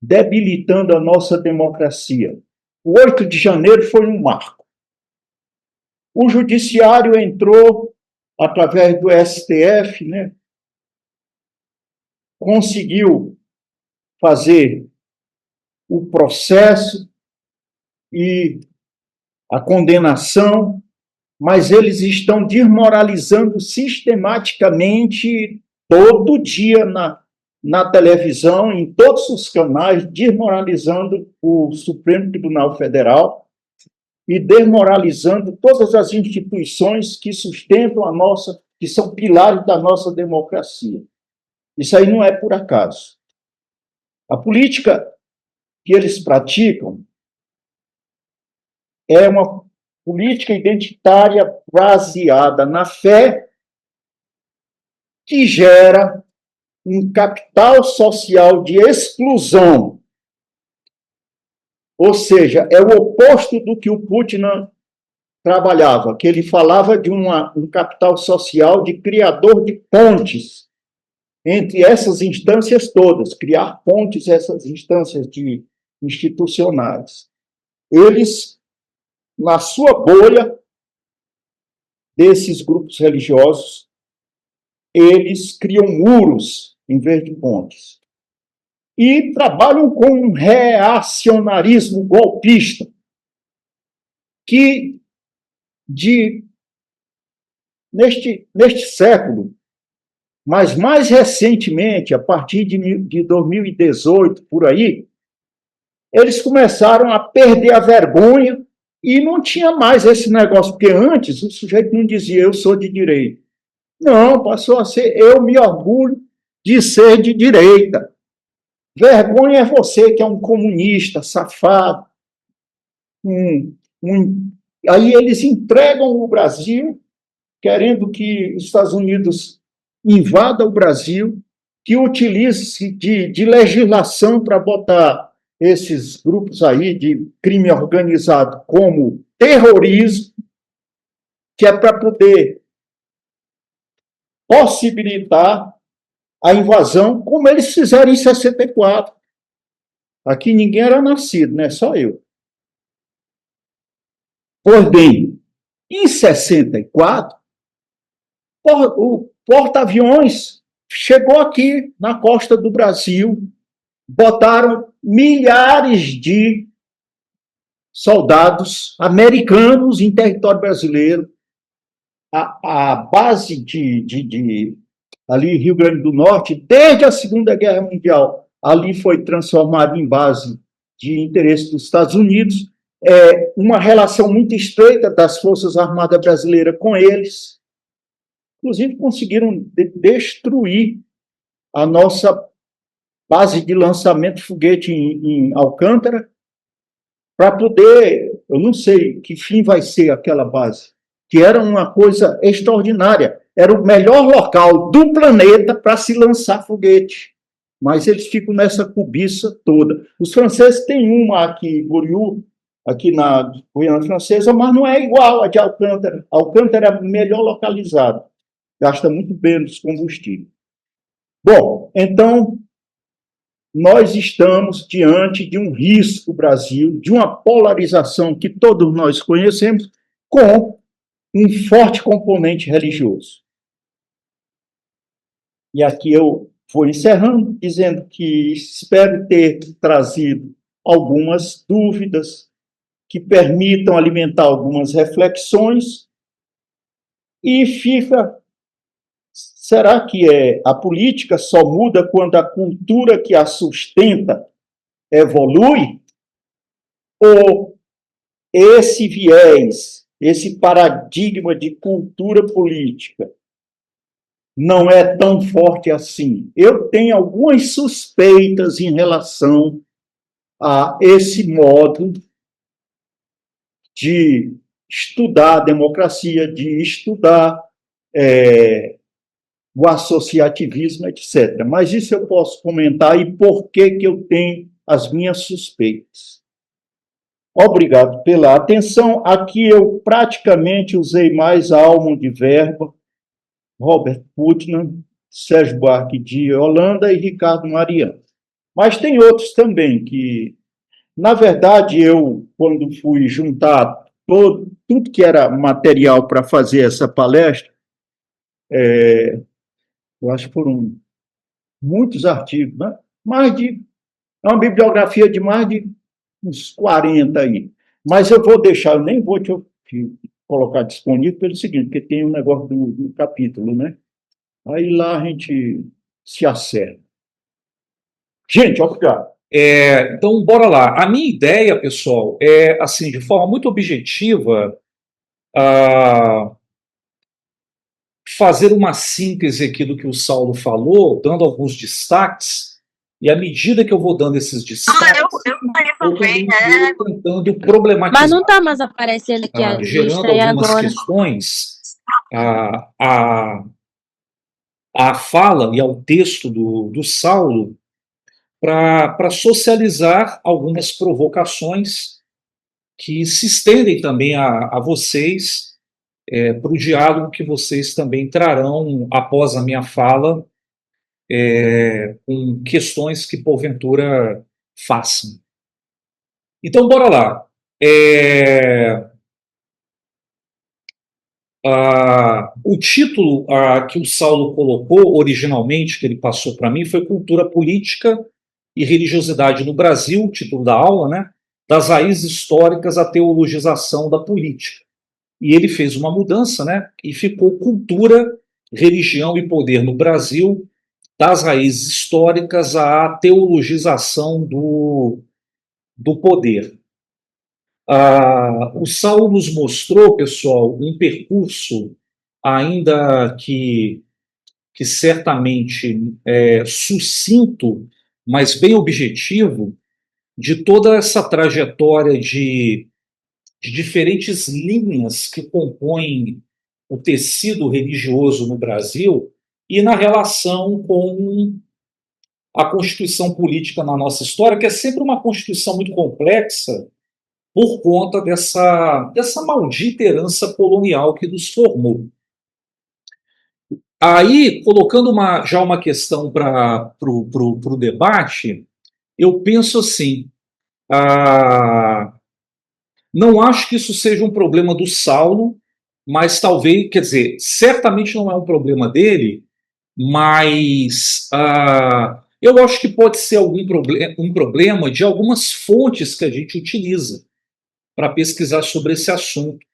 debilitando a nossa democracia. O 8 de janeiro foi um marco. O judiciário entrou, através do STF, né, conseguiu fazer o processo e a condenação, mas eles estão desmoralizando sistematicamente, todo dia na televisão, em todos os canais, desmoralizando o Supremo Tribunal Federal e desmoralizando todas as instituições que sustentam a nossa, que são pilares da nossa democracia. Isso aí não é por acaso. A política que eles praticam é uma política identitária baseada na fé, que gera um capital social de exclusão. Ou seja, é o oposto do que o Putin trabalhava, que ele falava de um capital social de criador de pontes entre essas instâncias todas, criar pontes, essas instâncias institucionais. Eles, na sua bolha desses grupos religiosos, eles criam muros em vez de pontes. E trabalham com um reacionarismo golpista, que neste século, mas mais recentemente, a partir de 2018, por aí, eles começaram a perder a vergonha e não tinha mais esse negócio, porque antes o sujeito não dizia eu sou de direita. Não, passou a ser eu me orgulho de ser de direita. Vergonha é você que é um comunista, safado. Aí eles entregam o Brasil, querendo que os Estados Unidos invada o Brasil, que utilize de legislação para botar esses grupos aí de crime organizado como terrorismo, que é para poder possibilitar a invasão, como eles fizeram em 64. Aqui ninguém era nascido, né? Só eu. Pois bem, em 64, o porta-aviões chegou aqui na costa do Brasil, botaram milhares de soldados americanos em território brasileiro. A base ali, Rio Grande do Norte, desde a Segunda Guerra Mundial, ali foi transformado em base de interesse dos Estados Unidos, uma relação muito estreita das Forças Armadas Brasileiras com eles. Inclusive, conseguiram destruir a nossa base de lançamento de foguete em Alcântara, para poder, eu não sei que fim vai ser aquela base, que era uma coisa extraordinária. Era o melhor local do planeta para se lançar foguete. Mas eles ficam nessa cobiça toda. Os franceses têm uma aqui, Goriú, aqui na Guiana Francesa, mas não é igual a de Alcântara. Alcântara é melhor localizado. Gasta muito menos combustível. Bom, então, nós estamos diante de um risco, Brasil, de uma polarização que todos nós conhecemos, com um forte componente religioso. E aqui eu vou encerrando, dizendo que espero ter trazido algumas dúvidas que permitam alimentar algumas reflexões e fica. Será que a política só muda quando a cultura que a sustenta evolui? Ou esse viés, esse paradigma de cultura política não é tão forte assim? Eu tenho algumas suspeitas em relação a esse modo de estudar a democracia, de estudar o associativismo, etc. Mas isso eu posso comentar e por que eu tenho as minhas suspeitas. Obrigado pela atenção. Aqui eu praticamente usei mais a Alma de Verba, Robert Putnam, Sérgio Buarque de Holanda e Ricardo Mariano. Mas tem outros também que, na verdade, eu, quando fui juntar tudo que era material para fazer essa palestra, eu acho que foram muitos artigos, né? É uma bibliografia de mais de uns 40 aí. Mas eu vou deixar, eu nem vou te colocar disponível pelo seguinte, porque tem um negócio do capítulo, né? Aí lá a gente se acerta. Gente, obrigado. Então, bora lá. A minha ideia, pessoal, é, assim, de forma muito objetiva, fazer uma síntese aqui do que o Saulo falou, dando alguns destaques, e à medida que eu vou dando esses destaques, eu vou tentando problematizar. Mas não está mais aparecendo aqui a gerando lista algumas agora. questões à fala e ao texto do Saulo, para socializar algumas provocações que se estendem também a vocês, para o diálogo que vocês também trarão após a minha fala, com questões que porventura façam. Então, bora lá. O título que o Saulo colocou originalmente, que ele passou para mim, foi Cultura Política e Religiosidade no Brasil, o título da aula, né? Das raízes históricas à teologização da política. E ele fez uma mudança, né? E ficou Cultura, Religião e Poder no Brasil, das raízes históricas à teologização do poder. O Saulo nos mostrou, pessoal, um percurso, ainda que certamente sucinto, mas bem objetivo, de toda essa trajetória de diferentes linhas que compõem o tecido religioso no Brasil e na relação com a constituição política na nossa história, que é sempre uma constituição muito complexa por conta dessa maldita herança colonial que nos formou. Aí, colocando já uma questão para o debate, eu penso assim, não acho que isso seja um problema do Saulo, mas talvez, quer dizer, certamente não é um problema dele, mas eu acho que pode ser um problema de algumas fontes que a gente utiliza para pesquisar sobre esse assunto.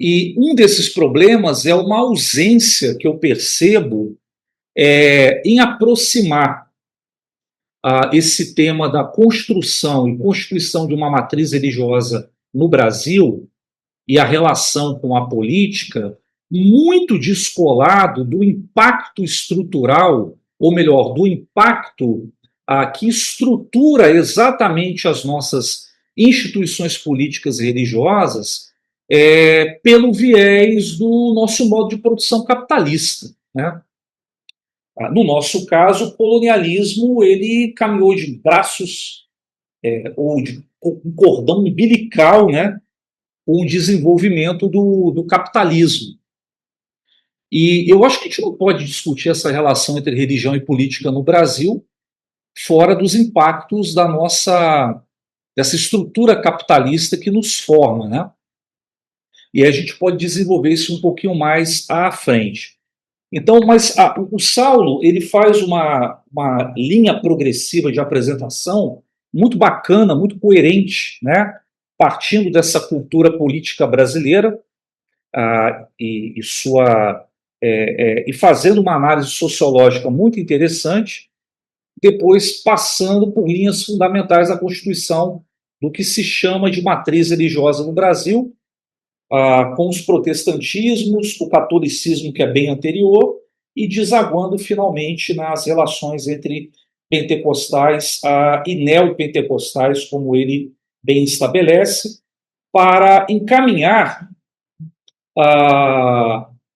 E um desses problemas é uma ausência que eu percebo em aproximar esse tema da construção e constituição de uma matriz religiosa no Brasil e a relação com a política, muito descolado do impacto estrutural, ou melhor, do impacto que estrutura exatamente as nossas instituições políticas e religiosas pelo viés do nosso modo de produção capitalista, né? No nosso caso, o colonialismo ele caminhou de braços ou de um cordão umbilical, né, com o desenvolvimento do capitalismo. E eu acho que a gente não pode discutir essa relação entre religião e política no Brasil fora dos impactos dessa estrutura capitalista que nos forma, né? E a gente pode desenvolver isso um pouquinho mais à frente. Então, mas o Saulo ele faz uma linha progressiva de apresentação muito bacana, muito coerente, né? Partindo dessa cultura política brasileira, e e fazendo uma análise sociológica muito interessante, depois passando por linhas fundamentais da Constituição do que se chama de matriz religiosa no Brasil, com os protestantismos, o catolicismo, que é bem anterior, e desaguando finalmente nas relações entre pentecostais e neopentecostais, como ele bem estabelece, para encaminhar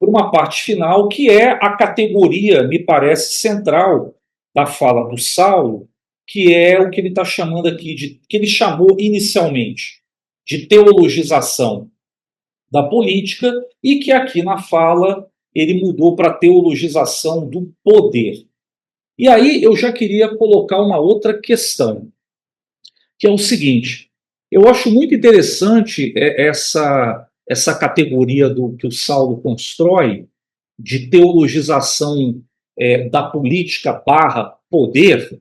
por uma parte final, que é a categoria, me parece, central da fala do Saulo, que é o que ele está chamando aqui, que ele chamou inicialmente de teologização da política, e que aqui na fala ele mudou para teologização do poder. E aí eu já queria colocar uma outra questão, que é o seguinte: eu acho muito interessante essa categoria do que o Saulo constrói de teologização da política barra poder.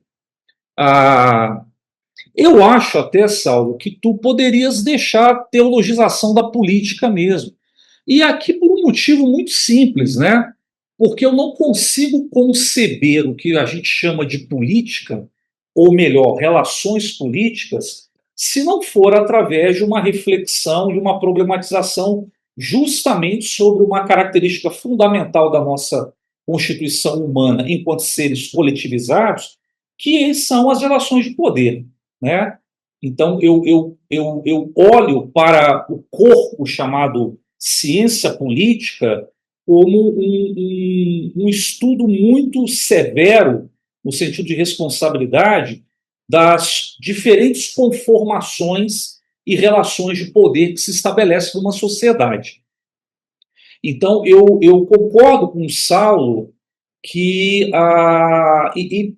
Eu acho até, Saulo, que tu poderias deixar a teologização da política mesmo. E aqui por um motivo muito simples, né? Porque eu não consigo conceber o que a gente chama de política, ou melhor, relações políticas, se não for através de uma reflexão, de uma problematização justamente sobre uma característica fundamental da nossa constituição humana enquanto seres coletivizados, que são as relações de poder, né? Então, eu olho para o corpo chamado ciência política como um estudo muito severo, no sentido de responsabilidade, das diferentes conformações e relações de poder que se estabelecem numa sociedade. Então, eu concordo com o Saulo que,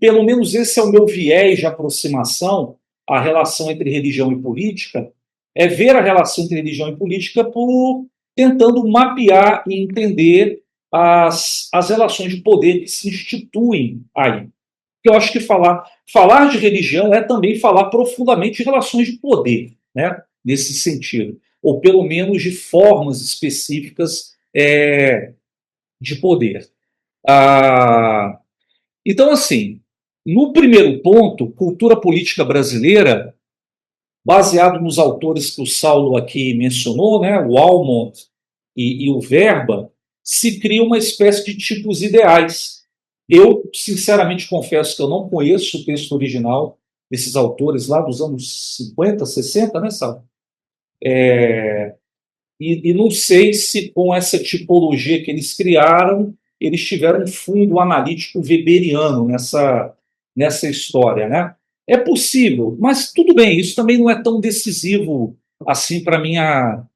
pelo menos esse é o meu viés de aproximação à relação entre religião e política, é ver a relação entre religião e política por tentando mapear e entender as relações de poder que se instituem aí. Porque eu acho que falar de religião é também falar profundamente de relações de poder, né? Nesse sentido. Ou pelo menos de formas específicas de poder. Então, assim, no primeiro ponto, cultura política brasileira, baseado nos autores que o Saulo aqui mencionou, né, o Almond e o Verba, se cria uma espécie de tipos ideais. Eu, sinceramente, confesso que eu não conheço o texto original desses autores lá dos anos 50, 60, né, Saulo? E não sei se com essa tipologia que eles criaram, eles tiveram um fundo analítico weberiano nessa história, né? É possível, mas tudo bem, isso também não é tão decisivo assim para minha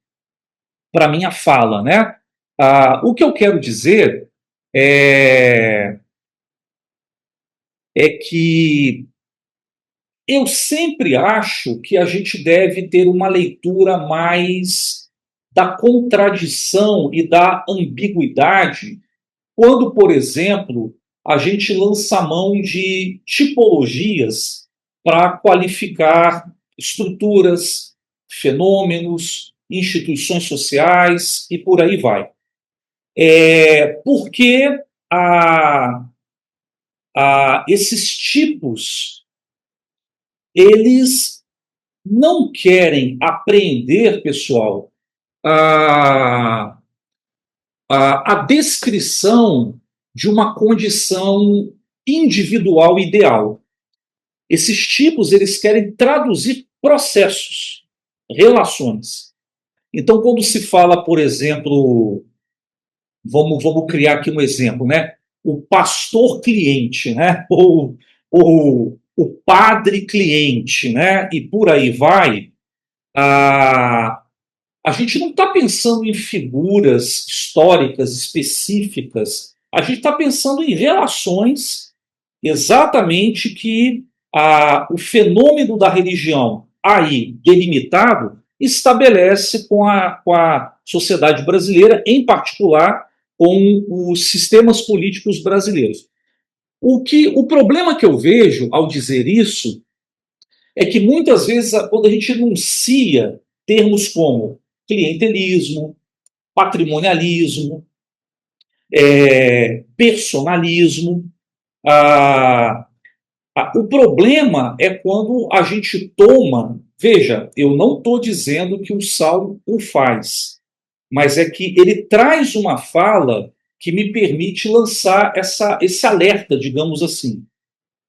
fala, né? O que eu quero dizer é, é que eu sempre acho que a gente deve ter uma leitura mais da contradição e da ambiguidade quando, por exemplo, a gente lança mão de tipologias para qualificar estruturas, fenômenos, instituições sociais e por aí vai. Porque esses tipos, eles não querem apreender, pessoal, a descrição de uma condição individual ideal. Esses tipos, eles querem traduzir processos, relações. Então, quando se fala, por exemplo, vamos criar aqui um exemplo, né? O pastor cliente, né? Ou o padre cliente, né? E por aí vai. A gente não está pensando em figuras históricas específicas, a gente está pensando em relações exatamente que o fenômeno da religião aí delimitado estabelece com a sociedade brasileira, em particular com os sistemas políticos brasileiros. O problema que eu vejo ao dizer isso é que muitas vezes, quando a gente enuncia termos como clientelismo, patrimonialismo, personalismo. O problema é quando a gente toma. Veja, eu não estou dizendo que o Saulo o faz, mas é que ele traz uma fala que me permite lançar esse alerta, digamos assim,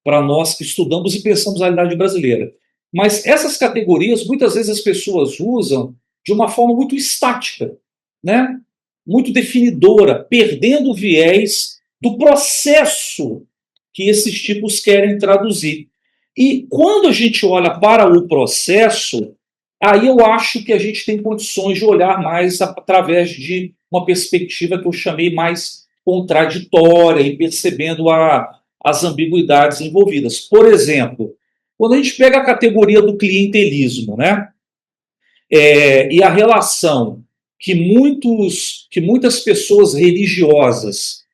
para nós que estudamos e pensamos a realidade brasileira. Mas essas categorias, muitas vezes as pessoas usam de uma forma muito estática, né? Muito definidora, perdendo o viés do processo que esses tipos querem traduzir. E quando a gente olha para o processo, aí eu acho que a gente tem condições de olhar mais através de uma perspectiva que eu chamei mais contraditória e percebendo as ambiguidades envolvidas. Por exemplo, quando a gente pega a categoria do clientelismo, né, e a relação que muitas pessoas religiosas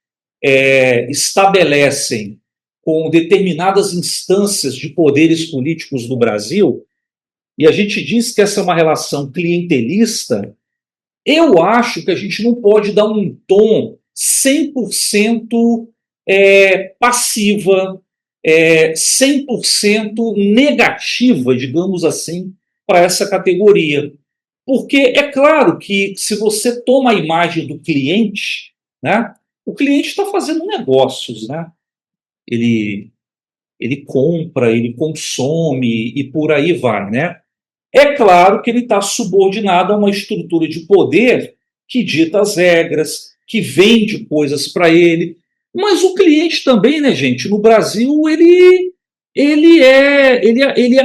estabelecem com determinadas instâncias de poderes políticos do Brasil, e a gente diz que essa é uma relação clientelista, eu acho que a gente não pode dar um tom 100% passiva, 100% negativa, digamos assim, para essa categoria. Porque é claro que se você toma a imagem do cliente, né, o cliente está fazendo negócios, né? Ele compra, ele consome e por aí vai, né? É claro que ele está subordinado a uma estrutura de poder que dita as regras, que vende coisas para ele. Mas o cliente também, né, gente? No Brasil, ele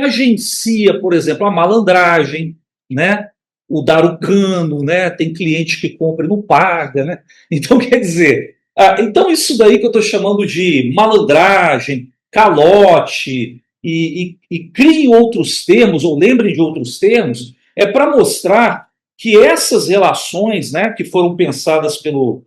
agencia, por exemplo, a malandragem, né? O dar o cano, né? Tem cliente que compra e não paga, né? Então, quer dizer, então isso daí que eu estou chamando de malandragem, calote, e criem outros termos, ou lembrem de outros termos, é para mostrar que essas relações, né, que foram pensadas pelo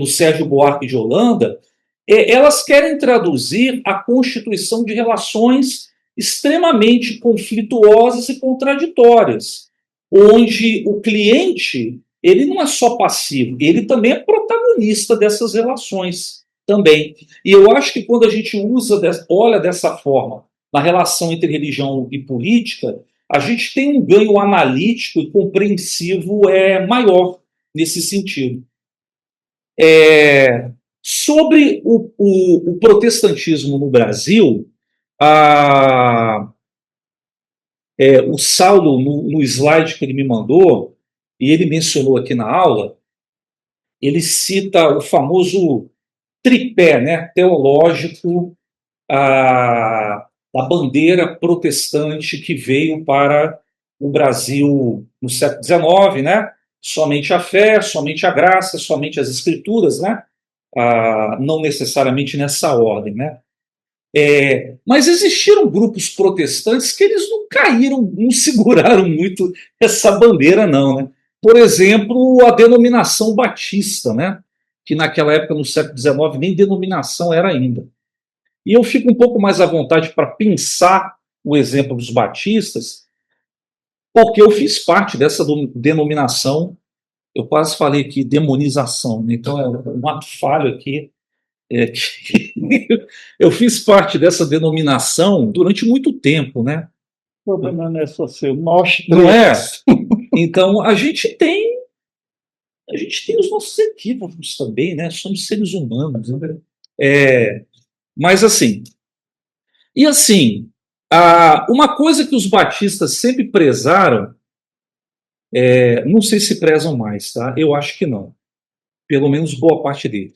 Sérgio Buarque de Holanda, elas querem traduzir a constituição de relações extremamente conflituosas e contraditórias, onde o cliente ele não é só passivo, ele também é protagonista dessas relações também. E eu acho que quando a gente olha dessa forma na relação entre religião e política, a gente tem um ganho analítico e compreensivo maior nesse sentido. Sobre o protestantismo no Brasil, a, o Saulo, no slide que ele me mandou, e ele mencionou aqui na aula, ele cita o famoso tripé, né, teológico da bandeira protestante que veio para o Brasil no século XIX, né? Somente a fé, somente a graça, somente as escrituras, né? Não necessariamente nessa ordem, né? Mas existiram grupos protestantes que eles não caíram, não seguraram muito essa bandeira, não, né? Por exemplo, a denominação batista, né? Que naquela época, no século XIX, nem denominação era ainda. E eu fico um pouco mais à vontade para pensar o exemplo dos batistas, porque eu fiz parte dessa denominação. Eu quase falei aqui demonização, né? Então é um ato falho aqui. Que eu fiz parte dessa denominação durante muito tempo, né? O problema não é só seu, nós Não é? três. Então a gente tem os nossos equívocos também, né? Somos seres humanos, né? Mas assim, e assim, uma coisa que os batistas sempre prezaram, não sei se prezam mais, tá? Eu acho que não. Pelo menos boa parte deles.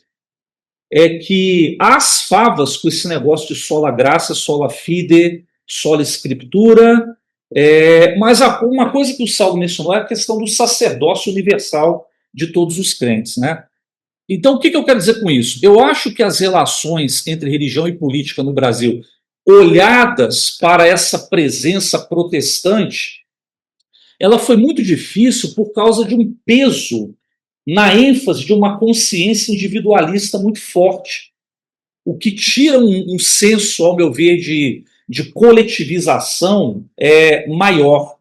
É que as favas com esse negócio de sola graça, sola fide, sola escritura, mas uma coisa que o Saulo mencionou é a questão do sacerdócio universal de todos os crentes, né? Então, o que eu quero dizer com isso? Eu acho que as relações entre religião e política no Brasil, olhadas para essa presença protestante, ela foi muito difícil por causa de um peso na ênfase de uma consciência individualista muito forte, o que tira um senso, ao meu ver, de coletivização maior.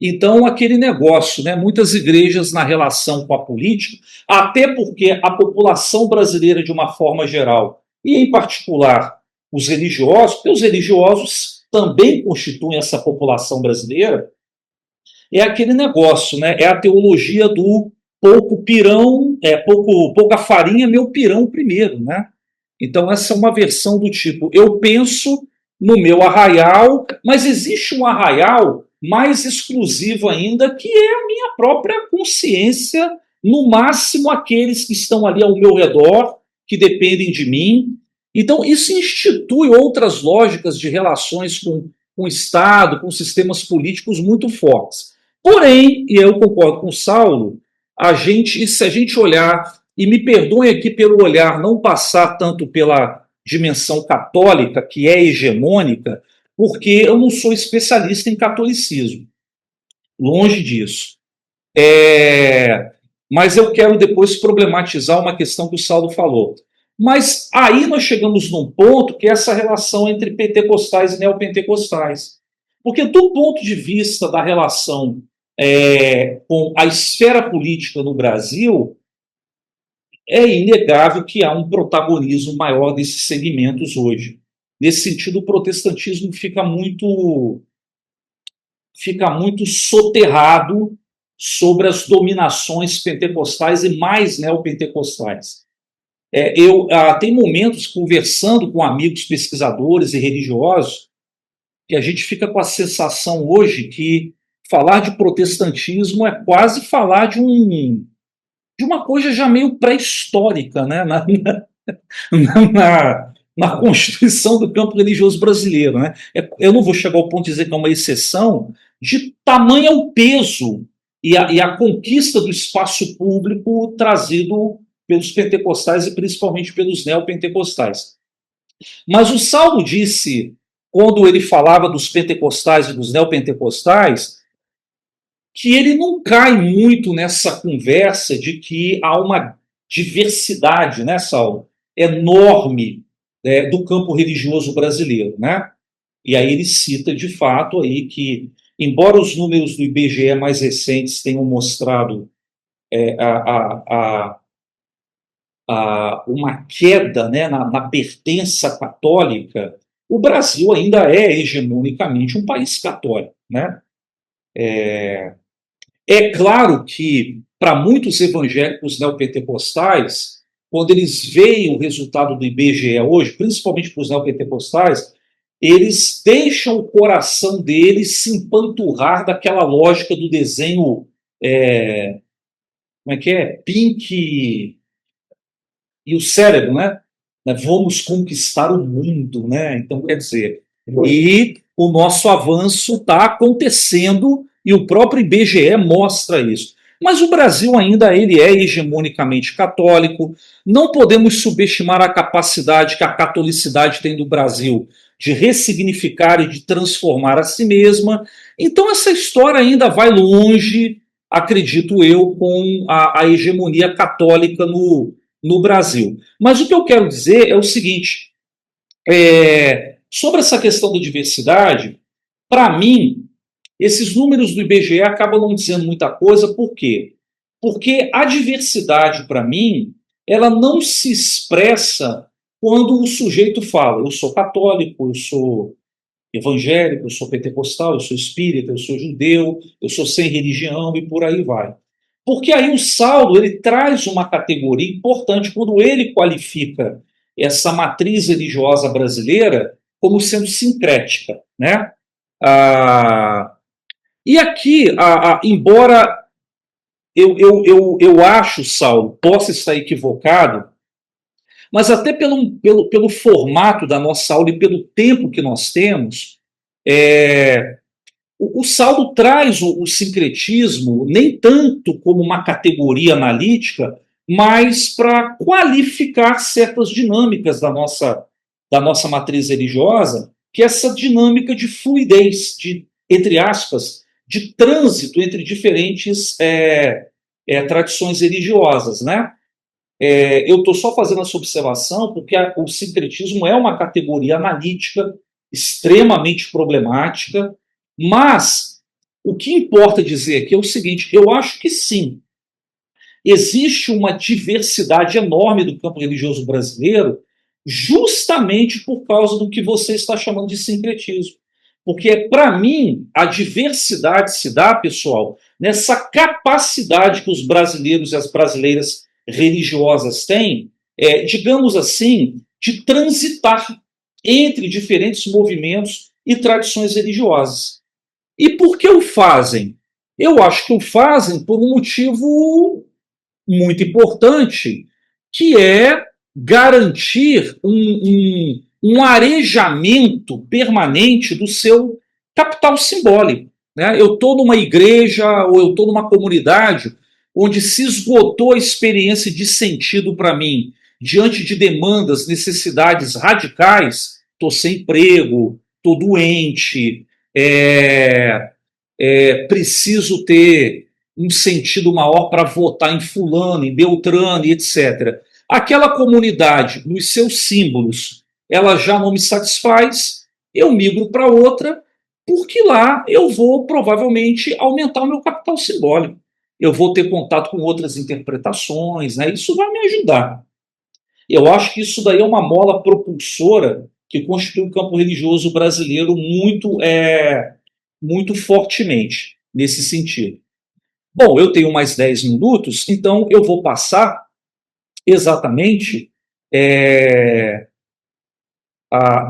Então, aquele negócio, né? Muitas igrejas na relação com a política, até porque a população brasileira, de uma forma geral, e em particular os religiosos, porque os religiosos também constituem essa população brasileira, é aquele negócio, né? É a teologia do pouco pirão, pouca farinha, meu pirão primeiro, né? Então, essa é uma versão do tipo: eu penso no meu arraial, mas existe um arraial mais exclusivo ainda, que é a minha própria consciência, no máximo aqueles que estão ali ao meu redor, que dependem de mim. Então, isso institui outras lógicas de relações com o Estado, com sistemas políticos muito fortes. Porém, e eu concordo com o Saulo, se a gente olhar, e me perdoem aqui pelo olhar não passar tanto pela dimensão católica, que é hegemônica, porque eu não sou especialista em catolicismo, longe disso. Mas eu quero depois problematizar uma questão que o Saulo falou. Mas aí nós chegamos num ponto que é essa relação entre pentecostais e neopentecostais. Porque, do ponto de vista da relação com a esfera política no Brasil, é inegável que há um protagonismo maior desses segmentos hoje. Nesse sentido, o protestantismo fica muito soterrado sobre as dominações pentecostais e mais neopentecostais. Tem momentos, conversando com amigos pesquisadores e religiosos, que a gente fica com a sensação hoje que falar de protestantismo é quase falar de uma coisa já meio pré-histórica, né? Na constituição do campo religioso brasileiro. Né? Eu não vou chegar ao ponto de dizer que é uma exceção, de tamanho o peso e a conquista do espaço público trazido pelos pentecostais e principalmente pelos neopentecostais. Mas o Saulo disse, quando ele falava dos pentecostais e dos neopentecostais, que ele não cai muito nessa conversa de que há uma diversidade, né, Saulo, enorme do campo religioso brasileiro, né? E aí ele cita de fato aí que, embora os números do IBGE mais recentes tenham mostrado uma queda, né, na pertença católica, o Brasil ainda é hegemonicamente um país católico, né? É claro que, para muitos evangélicos neopentecostais, quando eles veem o resultado do IBGE hoje, principalmente para os neopentecostais, eles deixam o coração deles se empanturrar daquela lógica do desenho, como é que é? Pink e o cérebro, né? Vamos conquistar o mundo, né? Então, quer dizer, e o nosso avanço está acontecendo e o próprio IBGE mostra isso. Mas o Brasil ainda ele é hegemonicamente católico, não podemos subestimar a capacidade que a catolicidade tem do Brasil de ressignificar e de transformar a si mesma. Então essa história ainda vai longe, acredito eu, com a hegemonia católica no Brasil. Mas o que eu quero dizer é o seguinte, sobre essa questão da diversidade, para mim, esses números do IBGE acabam não dizendo muita coisa, por quê? Porque a diversidade, para mim, ela não se expressa quando o sujeito fala: eu sou católico, eu sou evangélico, eu sou pentecostal, eu sou espírita, eu sou judeu, eu sou sem religião e por aí vai. Porque aí o Saulo ele traz uma categoria importante quando ele qualifica essa matriz religiosa brasileira como sendo sincrética, né? E aqui, embora eu acho, Saulo, possa estar equivocado, mas até pelo formato da nossa aula e pelo tempo que nós temos, o Saulo traz o sincretismo nem tanto como uma categoria analítica, mas para qualificar certas dinâmicas da nossa matriz religiosa, que é essa dinâmica de fluidez, entre aspas, de trânsito entre diferentes tradições religiosas, né? Eu estou só fazendo essa observação porque o sincretismo é uma categoria analítica extremamente problemática, mas O que importa dizer aqui é o seguinte: eu acho que sim, existe uma diversidade enorme do campo religioso brasileiro, justamente por causa do que você está chamando de sincretismo. Porque, para mim, a diversidade se dá, pessoal, nessa capacidade que os brasileiros e as brasileiras religiosas têm, digamos assim, de transitar entre diferentes movimentos e tradições religiosas. E por que o fazem? Eu acho que o fazem por um motivo muito importante, que é garantir um arejamento permanente do seu capital simbólico. Né? Eu estou numa igreja ou eu estou numa comunidade onde se esgotou a experiência de sentido para mim, diante de demandas, necessidades radicais. Estou sem emprego, estou doente, preciso ter um sentido maior para votar em fulano, em Beltrano, etc. Aquela comunidade, nos seus símbolos, ela já não me satisfaz, eu migro para outra, porque lá eu vou provavelmente aumentar o meu capital simbólico. Eu vou ter contato com outras interpretações, né? Isso vai me ajudar. Eu acho que isso daí é uma mola propulsora que constitui o campo religioso brasileiro muito fortemente nesse sentido. Bom, eu tenho mais 10 minutos, então eu vou passar exatamente,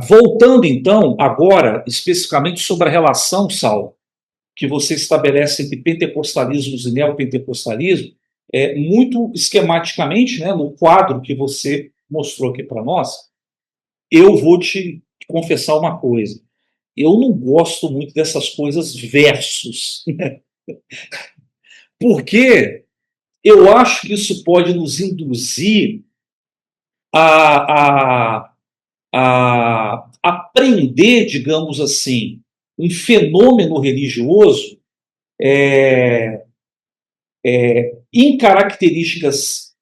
voltando então agora especificamente sobre a relação, Saulo, que você estabelece entre pentecostalismos e neopentecostalismo, muito esquematicamente, né, no quadro que você mostrou aqui para nós. Eu vou te confessar uma coisa: eu não gosto muito dessas coisas versus, porque eu acho que isso pode nos induzir a, a, a aprender, digamos assim, um fenômeno religioso em características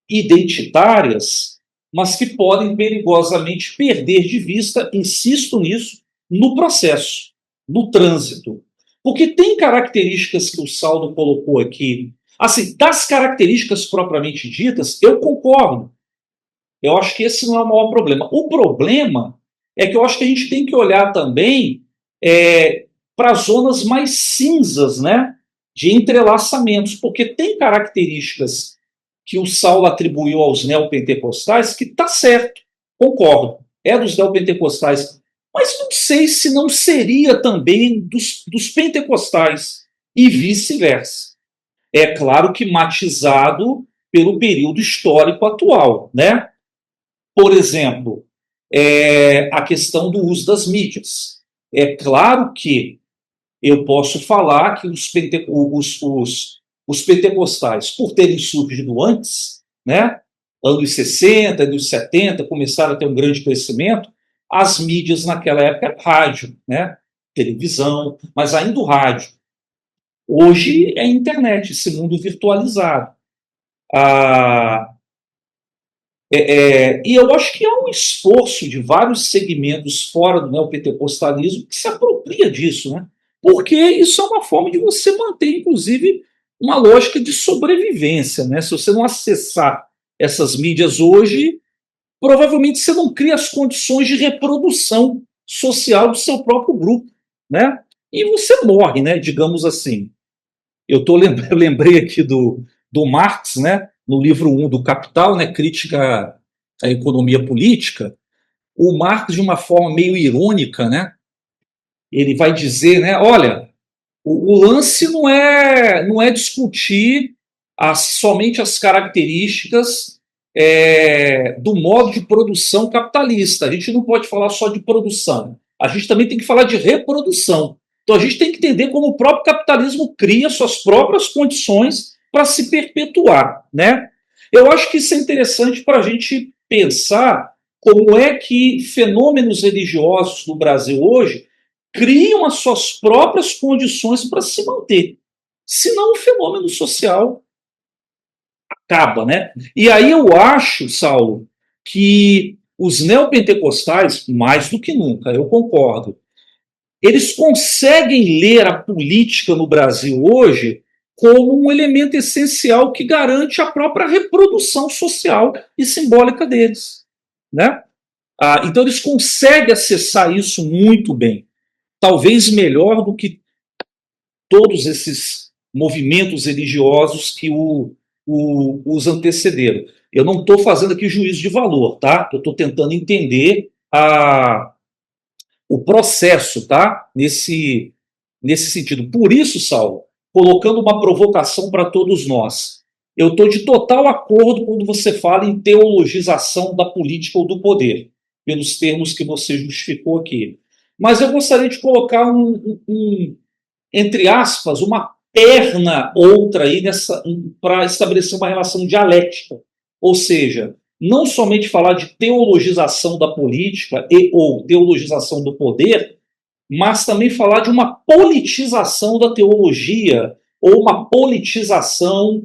identitárias, mas que podem perigosamente perder de vista, insisto nisso, no processo, no trânsito. Porque tem características que o Saulo colocou aqui. Assim, das características propriamente ditas, eu concordo. Eu acho que esse não é o maior problema. O problema é que eu acho que a gente tem que olhar também para zonas mais cinzas, né, de entrelaçamentos, porque tem características que o Saulo atribuiu aos neopentecostais que está certo, concordo, é dos neopentecostais, mas não sei se não seria também dos pentecostais e vice-versa. É claro que matizado pelo período histórico atual, né? Por exemplo, a questão do uso das mídias. É claro que eu posso falar que os pentecostais, por terem surgido antes, né, anos 60, anos 70, começaram a ter um grande crescimento, as mídias naquela época eram rádio, né, televisão, mas ainda o rádio. Hoje é a internet, esse mundo virtualizado. Ah, e eu acho que há um esforço de vários segmentos fora do neopentecostalismo que se apropria disso, né? Porque isso é uma forma de você manter, inclusive, uma lógica de sobrevivência, né? Se você não acessar essas mídias hoje, provavelmente você não cria as condições de reprodução social do seu próprio grupo, né? E você morre, né? Digamos assim. Eu lembrei aqui do Marx, né? No livro 1 do Capital, né? Crítica à economia política. O Marx, de uma forma meio irônica, né? Ele vai dizer, né? Olha, o lance não é discutir somente as características do modo de produção capitalista. A gente não pode falar só de produção. A gente também tem que falar de reprodução. Então a gente tem que entender como o próprio capitalismo cria suas próprias condições para se perpetuar, né? Eu acho que isso é interessante para a gente pensar como é que fenômenos religiosos no Brasil hoje criam as suas próprias condições para se manter. Senão o fenômeno social acaba, né? E aí eu acho, Saulo, que os neopentecostais, mais do que nunca, eu concordo, eles conseguem ler a política no Brasil hoje como um elemento essencial que garante a própria reprodução social e simbólica deles, né? Então eles conseguem acessar isso muito bem, talvez melhor do que todos esses movimentos religiosos que os antecederam. Eu não estou fazendo aqui juízo de valor, tá? Eu estou tentando entender o processo, tá? Nesse sentido. Por isso, Saulo, colocando uma provocação para todos nós, eu estou de total acordo quando você fala em teologização da política ou do poder, pelos termos que você justificou aqui. Mas eu gostaria de colocar entre aspas, uma perna outra aí para estabelecer uma relação dialética. Ou seja, não somente falar de teologização da política ou teologização do poder, mas também falar de uma politização da teologia ou uma politização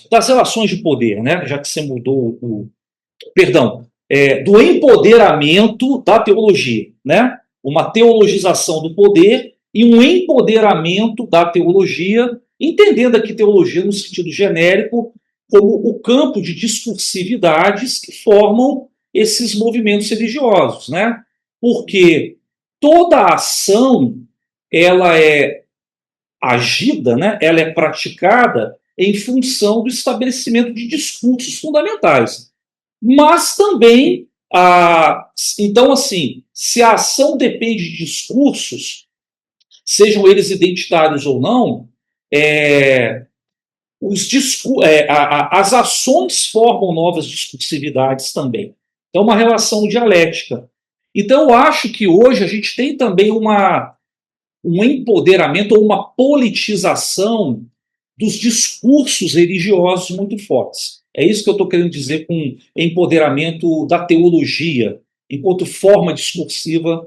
das relações de poder, né? Já que você mudou perdão, do empoderamento da teologia, né? Uma teologização do poder e um empoderamento da teologia, entendendo aqui teologia no sentido genérico como o campo de discursividades que formam esses movimentos religiosos, né? Porque toda ação ela é agida, né? Ela é praticada em função do estabelecimento de discursos fundamentais. Mas também, então, assim, se a ação depende de discursos, sejam eles identitários ou não, as ações formam novas discursividades também. Então, uma relação dialética. Então, eu acho que hoje a gente tem também um empoderamento ou uma politização dos discursos religiosos muito fortes. É isso que eu estou querendo dizer com empoderamento da teologia, enquanto forma discursiva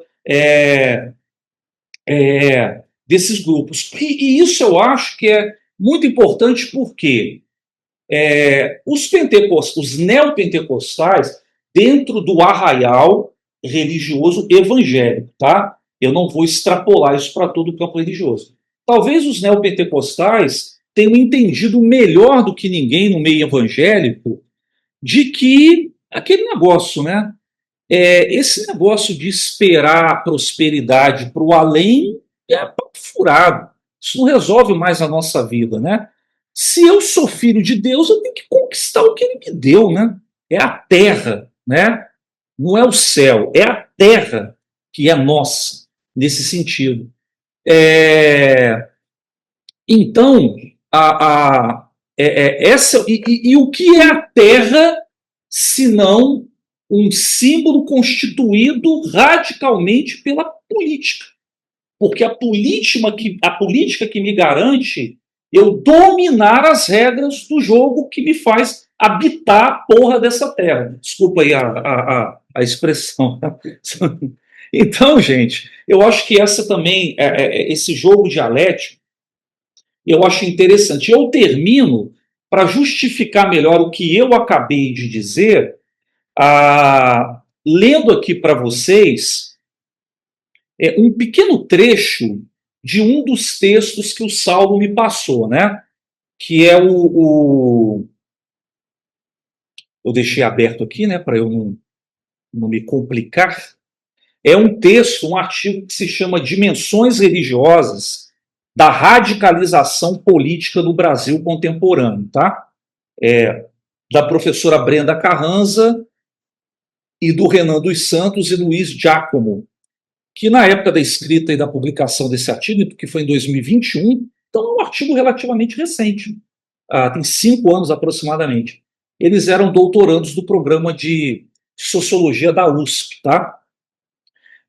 desses grupos. E isso eu acho que é muito importante porque os neopentecostais, dentro do arraial religioso evangélico, tá? Eu não vou extrapolar isso para todo o campo religioso. Talvez os neopentecostais tenham entendido melhor do que ninguém no meio evangélico de que aquele negócio, né? Esse negócio de esperar a prosperidade para o além é papo furado. Isso não resolve mais a nossa vida, né? Se eu sou filho de Deus, eu tenho que conquistar o que ele me deu, né? É a terra, né? Não é o céu, é a terra que é nossa, nesse sentido. Então, e o que é a terra, senão um símbolo constituído radicalmente pela política? Porque a política que me garante eu dominar as regras do jogo que me faz habitar a porra dessa terra. Desculpa aí a expressão. Então, gente, eu acho que essa também, esse jogo dialético, eu acho interessante. Eu termino, para justificar melhor o que eu acabei de dizer, lendo aqui para vocês um pequeno trecho de um dos textos que o Saulo me passou, né? Que é eu deixei aberto aqui, né, para eu não me complicar. É um texto, um artigo que se chama Dimensões Religiosas da Radicalização Política no Brasil Contemporâneo, tá? Da professora Brenda Carranza e do Renan dos Santos e Luiz Giacomo, que na época da escrita e da publicação desse artigo, que foi em 2021, então é um artigo relativamente recente, tem 5 anos aproximadamente. Eles eram doutorandos do programa de Sociologia da USP, tá?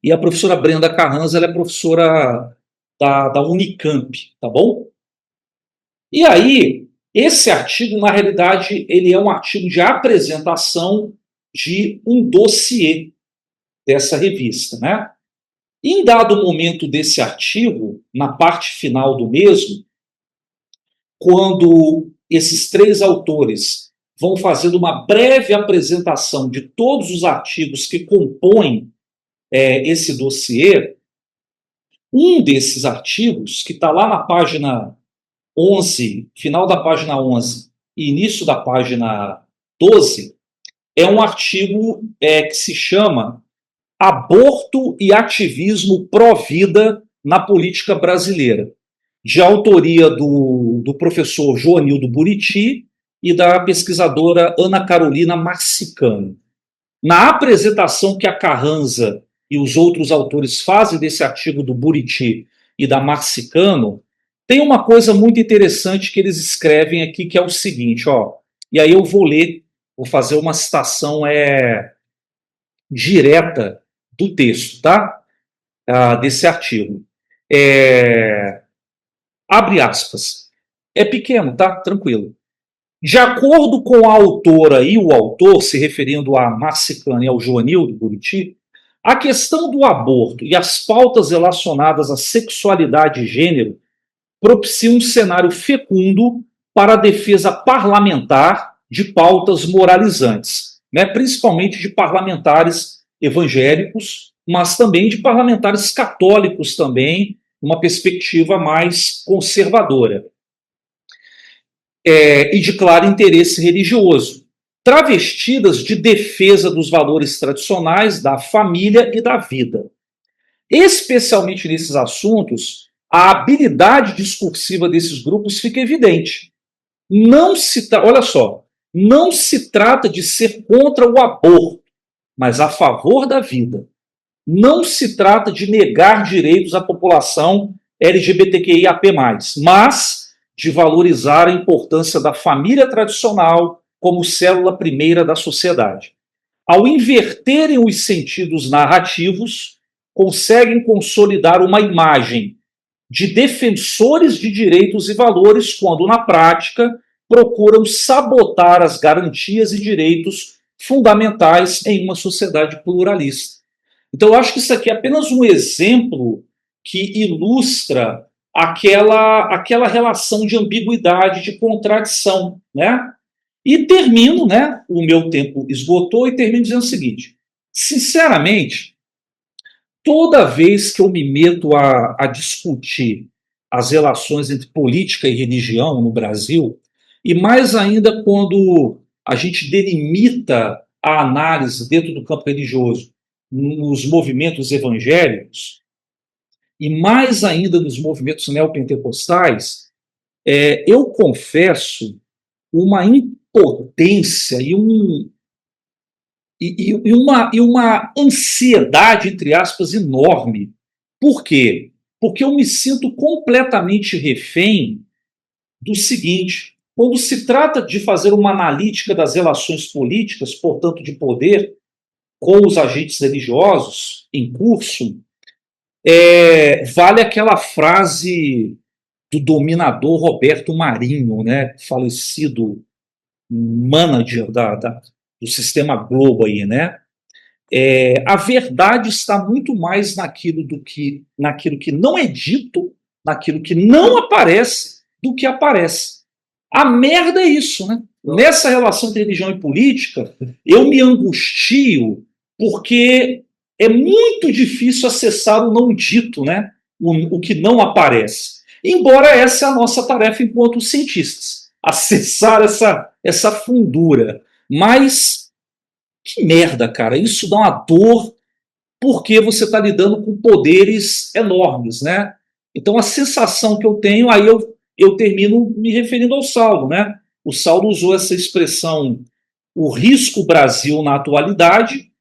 E a professora Brenda Carranza, ela é professora da Unicamp, tá bom? E aí, esse artigo, na realidade, ele é um artigo de apresentação de um dossiê dessa revista, né? Em dado momento desse artigo, na parte final do mesmo, quando esses 3 autores vão fazendo uma breve apresentação de todos os artigos que compõem esse dossiê. Um desses artigos, que está lá na página 11, final da página 11 e início da página 12, é um artigo que se chama Aborto e Ativismo Pró-Vida na Política Brasileira, de autoria do professor Joanildo Buriti e da pesquisadora Ana Carolina Marcicano. Na apresentação que a Carranza e os outros autores fazem desse artigo do Buriti e da Marcicano, tem uma coisa muito interessante que eles escrevem aqui, que é o seguinte, ó, e aí eu vou ler, vou fazer uma citação direta do texto, tá? Desse artigo. Abre aspas. É pequeno, tá? Tranquilo. De acordo com a autora e o autor, se referindo a Marcicano e ao Joanildo Buriti, a questão do aborto e as pautas relacionadas à sexualidade e gênero propiciam um cenário fecundo para a defesa parlamentar de pautas moralizantes, né? Principalmente de parlamentares evangélicos, mas também de parlamentares católicos também, uma perspectiva mais conservadora. E de claro interesse religioso, travestidas de defesa dos valores tradicionais da família e da vida. Especialmente nesses assuntos, a habilidade discursiva desses grupos fica evidente. Olha só, não se trata de ser contra o aborto, mas a favor da vida. Não se trata de negar direitos à população LGBTQIAP+, mas de valorizar a importância da família tradicional como célula primeira da sociedade. Ao inverterem os sentidos narrativos, conseguem consolidar uma imagem de defensores de direitos e valores, quando, na prática, procuram sabotar as garantias e direitos fundamentais em uma sociedade pluralista. Então, eu acho que isso aqui é apenas um exemplo que ilustra aquela relação de ambiguidade, de contradição, né? E termino, né? O meu tempo esgotou e termino dizendo o seguinte: sinceramente, toda vez que eu me meto a discutir as relações entre política e religião no Brasil, e mais ainda quando a gente delimita a análise dentro do campo religioso nos movimentos evangélicos, e mais ainda nos movimentos neopentecostais, eu confesso uma impotência e uma ansiedade, entre aspas, enorme. Por quê? Porque eu me sinto completamente refém do seguinte: quando se trata de fazer uma analítica das relações políticas, portanto, de poder, com os agentes religiosos em curso, vale aquela frase do dominador Roberto Marinho, né, falecido manager do Sistema Globo aí, né? A verdade está muito mais naquilo que não é dito, naquilo que não aparece, do que aparece. A merda é isso, né? Nessa relação entre religião e política, eu me angustio porque é muito difícil acessar o não dito, né? O que não aparece. Embora essa é a nossa tarefa enquanto cientistas, acessar essa fundura. Mas que merda, cara, isso dá uma dor porque você está lidando com poderes enormes, né? Então a sensação que eu tenho, aí eu termino me referindo ao Saulo, né? O Saulo usou essa expressão, o risco Brasil na atualidade,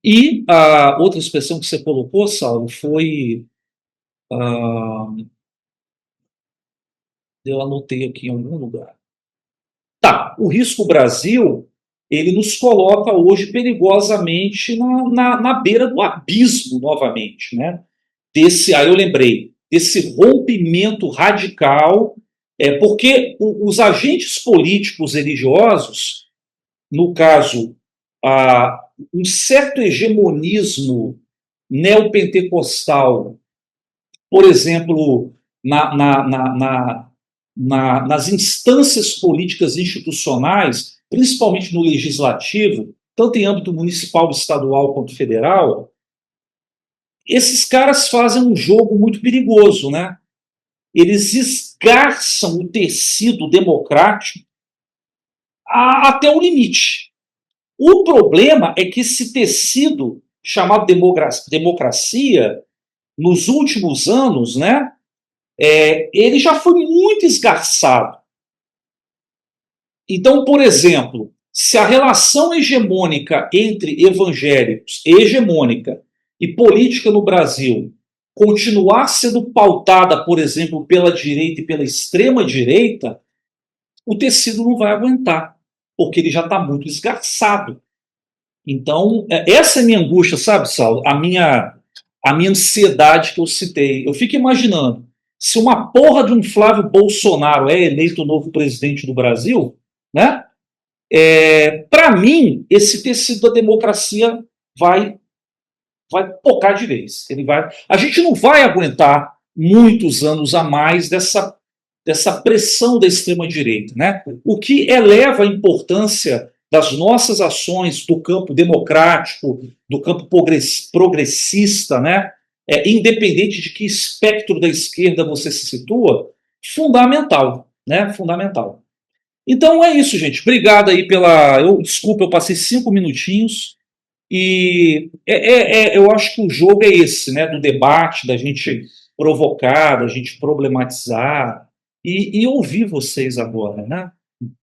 e a outra expressão que você colocou, Saulo, foi... eu anotei aqui em algum lugar. Tá, o risco Brasil, ele nos coloca hoje perigosamente na beira do abismo novamente, né? Aí eu lembrei, desse rompimento radical, porque os agentes políticos religiosos, no caso, um certo hegemonismo neopentecostal, por exemplo, nas instâncias políticas institucionais, principalmente no legislativo, tanto em âmbito municipal, estadual quanto federal, esses caras fazem um jogo muito perigoso, né? Eles esgarçam o tecido democrático até o limite. O problema é que esse tecido chamado democracia, nos últimos anos, né, ele já foi muito esgarçado. Então, por exemplo, se a relação hegemônica entre evangélicos, hegemônica e política no Brasil continuar sendo pautada, por exemplo, pela direita e pela extrema-direita, o tecido não vai aguentar, porque ele já está muito esgarçado. Então, essa é a minha angústia, sabe, Saulo? A minha ansiedade que eu citei. Eu fico imaginando, se uma porra de um Flávio Bolsonaro é eleito o novo presidente do Brasil, né? Para mim, esse tecido da democracia vai tocar de vez. A gente não vai aguentar muitos anos a mais dessa pressão da extrema-direita, né? O que eleva a importância das nossas ações do campo democrático, do campo progressista, né? Independente de que espectro da esquerda você se situa, fundamental, né? Fundamental. Então é isso, gente. Obrigado aí desculpa, eu passei 5 minutinhos. E eu acho que o jogo é esse, né? Do debate, da gente provocar, da gente problematizar e ouvir vocês agora, né?